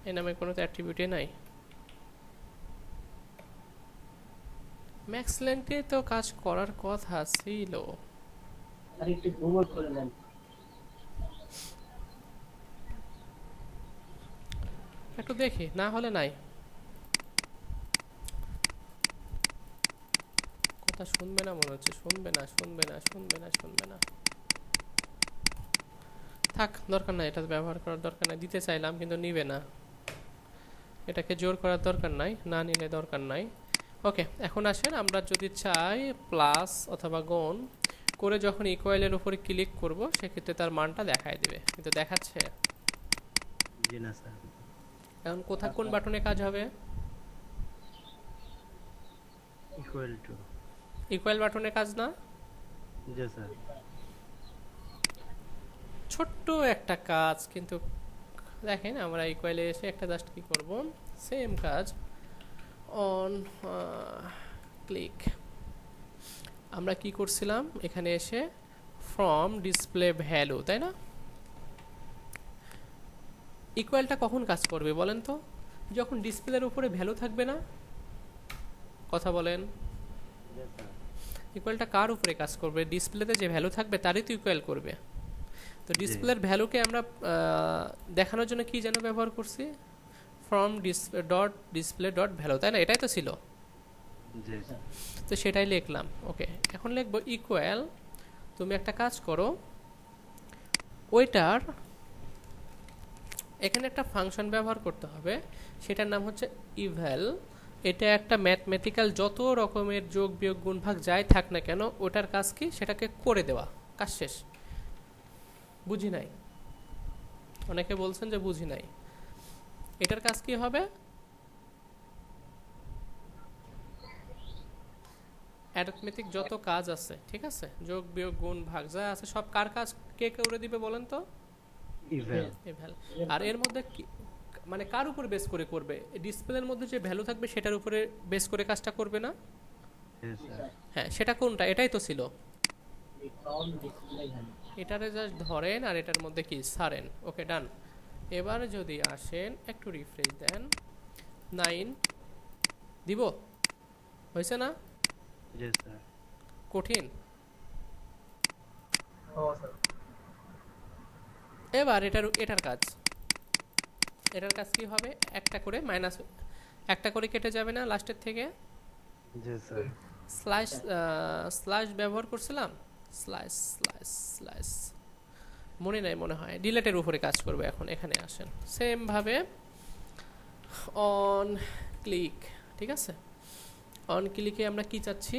[SPEAKER 1] এই নামে কোনো তো অ্যাট্রিবিউটই নাই। ম্যাক্স লেন্থে তো কাজ করার কথা ছিল।
[SPEAKER 5] আর একটু গুগল করে নেন।
[SPEAKER 1] একটু দেখি, না হলে নাই। কথা শুনবে না মনে হচ্ছে, শুনবে না। থাক, দরকার নাই, এটা ব্যবহার করার দরকার নাই। দিতে চাইলাম কিন্তু নিবে না, এটাকে জোর করার দরকার নাই, না নিলে দরকার নাই। ওকে, এখন আসেন আমরা যদি চাই প্লাস অথবা গুণ করে যখন ইকুয়ালের উপরে ক্লিক করব সেক্ষেত্রে তার মানটা দেখায় দেবে, কিন্তু দেখাচ্ছে।
[SPEAKER 7] जी ना सर।
[SPEAKER 1] এখন কোন বাটনে কাজ হবে?
[SPEAKER 7] Equal to.
[SPEAKER 1] ইকুয়াল বাটনে কাজ না?
[SPEAKER 7] जी सर।
[SPEAKER 1] ছোট্ট একটা কাজ, কিন্তু দেখেন আমরা ইকুয়ালে এসে একটা জাস্ট কি করব, সেম কাজ অন ক্লিক। আমরা কি করছিলাম এখানে এসে ফ্রম ডিসপ্লে ভ্যালু, তাই না? ইকুয়ালটা কখন কাজ করবে বলেন তো? যখন ডিসপ্লের উপরে ভ্যালু থাকবে না, কথা বলেন। ইকুয়ালটা কার উপরে কাজ করবে? ডিসপ্লেতে যে ভ্যালু থাকবে তারই তো ইকুয়াল করবে। তো ডিসপ্লের ভ্যালুকে আমরা দেখানোর জন্য কি যেন ব্যবহার করছি, ফ্রম ডিসপ্লে ডট ভ্যালু, তাই না? এটাই তো ছিল।
[SPEAKER 7] जी।
[SPEAKER 1] তো সেটাই লিখলাম। ওকে, এখন লিখব ইকুয়াল, তুমি একটা কাজ করো, ওইটার এখানে একটা ফাংশন ব্যবহার করতে হবে, সেটার নাম হচ্ছে ইভ্যাল। এটা একটা ম্যাথমেটিক্যাল, যত রকমের যোগ বিয়োগ গুণ ভাগ যাই থাক না কেন ওটার কাজ কি সেটাকে করে দেওয়া, কাজ শেষ। বুঝি নাই? অনেকে বলছেন যে বুঝি নাই। এটার কাজ কি হবে? অ্যারিথমেটিক যত কাজ আছে, ঠিক আছে, যোগ বিয়োগ গুণ ভাগ যা আছে সব কার কাজ কে করে দিবে বলেন তো?
[SPEAKER 7] इवल।
[SPEAKER 1] ইভ্যাল। আর এর মধ্যে মানে কার উপর বেস করে করবে? ডিসপ্লের মধ্যে যে ভ্যালু থাকবে সেটার উপরে বেস করে কাজটা করবে না?
[SPEAKER 7] जी सर।
[SPEAKER 1] হ্যাঁ, সেটা কোনটা? এটাই তো ছিল।
[SPEAKER 5] From display value.
[SPEAKER 1] এটারে জাস্ট ধরেন আর এটার মধ্যে কি সারেন। ওকে, ডান। এবারে যদি আসেন একটু রিফ্রেশ দেন, 9 দিব, হয়েছে না?
[SPEAKER 7] जी सर।
[SPEAKER 1] কঠিন?
[SPEAKER 6] হ্যাঁ স্যার।
[SPEAKER 1] এবার এটার কাজ কি হবে? একটা করে মাইনাস, একটা করে কেটে যাবে না লাস্টের থেকে?
[SPEAKER 7] जी सर।
[SPEAKER 1] স্ল্যাশ ব্যবহার করছিলাম, স্ল্যাশ মনে নাই মনে হয়, ডিলেটের উপরে কাজ করবে। এখন এখানে আসেন, সেম ভাবে অন ক্লিক, ঠিক আছে? অন ক্লিকে আমরা কি চাচ্ছি,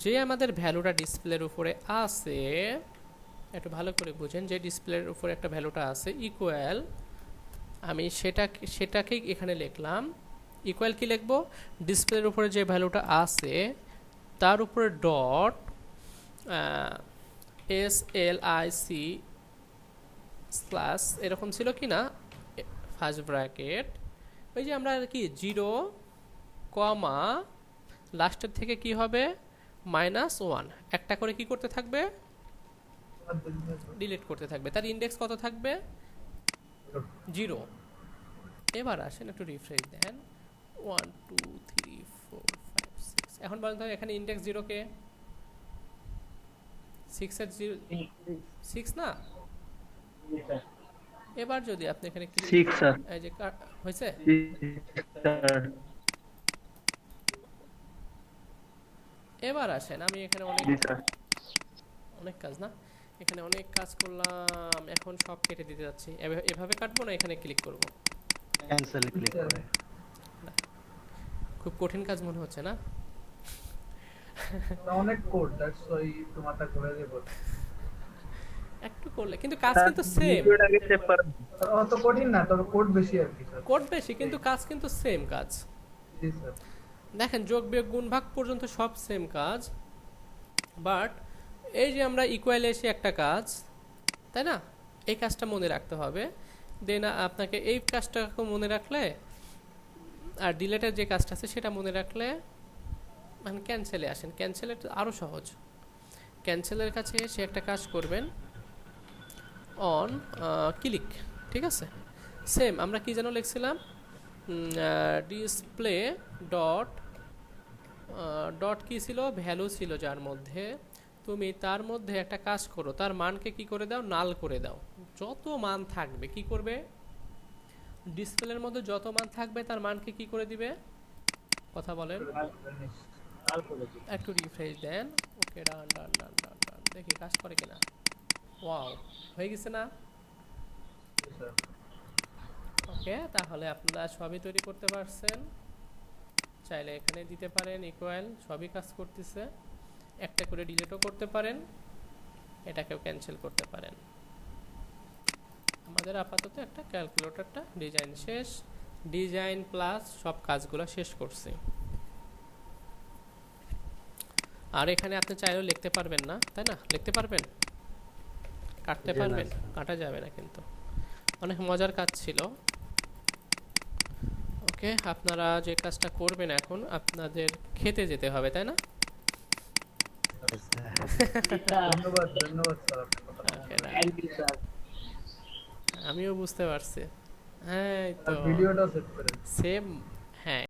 [SPEAKER 1] যে আমাদের ভ্যালুটা ডিসপ্লের উপরে আছে, একটু ভালো করে বুঝেন, যে ডিসপ্লের উপরে একটা ভ্যালুটা আছে ইকুয়াল, আমি সেটাকেই এখানে লিখলাম। ইকুয়াল কি লিখবো? ডিসপ্লের উপরে যে ভ্যালুটা আছে তার উপরে ডট SLIC স্ল্যাশ, এরকম ছিল কি না, ফার্স্ট ব্র্যাকেট, ওই যে আমরা কি 0, কমা লাস্টের থেকে কি হবে -1, একটা করে কি করতে থাকবে, ডিলিট করতে থাকবে। তার ইন্ডেক্স কত থাকবে? 0। এবার আসেন একটু রিফ্রেশ দেন, 1 2 3 4 5 6। এখন বলেন তো এখানে ইন্ডেক্স 0 কে? 6 এর 0, 6 না? এবার যদি আপনি এখানে ক্লিক,
[SPEAKER 2] 6 স্যার।
[SPEAKER 1] এই যে হয়েছে,
[SPEAKER 2] স্যার।
[SPEAKER 1] এবার আসেন, আমি এখানে
[SPEAKER 2] জি স্যার।
[SPEAKER 1] অনেক কাজ না, এখানে অনেক কাজ করলাম, এখন সব কেটে দিতে যাচ্ছি। এভাবে কাটবো না, এখানে ক্লিক করব।
[SPEAKER 7] कैंसिल क्लिक करें।
[SPEAKER 1] খুব কঠিন কাজ মনে হচ্ছে না?
[SPEAKER 6] অনেক কোড, দ্যাটস ওয়াই একটু মাথা ঘুরে দেব।
[SPEAKER 1] একটু করলে কিন্তু কাজ কিন্তু সেম।
[SPEAKER 2] ভিডিওটাকে সেভ করেন।
[SPEAKER 6] অত কঠিন না, তবে কোড বেশি আর কি স্যার।
[SPEAKER 1] কোড বেশি কিন্তু কাজ কিন্তু সেম কাজ।
[SPEAKER 6] জি স্যার।
[SPEAKER 1] দেখেন যোগ বিয়োগ গুণ ভাগ পর্যন্ত সব সেম কাজ, বাট এই যে আমরা ইকুয়াল এসে একটা কাজ, তাই না, এই কাজটা মনে রাখতে হবে। দেন আপনাকে এই কাজটাকে মনে রাখলে আর ডিলেটের যে কাজটা আছে সেটা মনে রাখলে মানে ক্যান্সেলে আসেন, ক্যান্সেলের আরও সহজ। ক্যান্সেলের কাছে সে একটা কাজ করবেন অন ক্লিক, ঠিক আছে। সেম আমরা কি যেন লিখছিলাম, ডিসপ্লে ডট ডট কি ছিল, ভ্যালু ছিল, যার মধ্যে তুমি তার মধ্যে একটা কাজ করো, তার মানকে কি করে দাও, নাল করে দাও। যত মান থাকবে কি করবে, ডিসপ্লের মধ্যে যত মান থাকবে তার মানকে কি করে দিবে, কথা বলেন, একটু রিফ্রেশ দেন। ওকে, ডান ডান ডান ডান ডান, দেখি কাজ করে কিনা। ওয়াও, হয়ে গেছে না? ওকে, তাহলে আপনারা সবই তৈরি করতে পারছেন। চাইলে এখানে দিতে পারেন ইকুয়াল, সবই কাজ করতেছে। একটা করে ডিলিটও করতে পারেন, এটাকেও ক্যান্সেল করতে পারেন। আমাদের আপাতত একটা ক্যালকুলেটরটা ডিজাইন শেষ, ডিজাইন প্লাস সব কাজগুলো শেষ করছি। আর এখানে আপনি চাইলেও লিখতে পারবেন না, তাই না? লিখতে পারবেন, কাটতে পারবেন, কাটা যাবে না কিন্তু। অনেক মজার কাজ ছিল। ওকে, আপনারা যে কাজটা করবেন এখন, আপনাদের খেতে যেতে হবে, তাই না?
[SPEAKER 6] ধন্যবাদ ধন্যবাদ স্যার।
[SPEAKER 1] Okay, right. আমিও বুঝতে পারছি। হ্যাঁ, এই তো
[SPEAKER 6] ভিডিওটা সেভ করেন।
[SPEAKER 1] সেম। হ্যাঁ।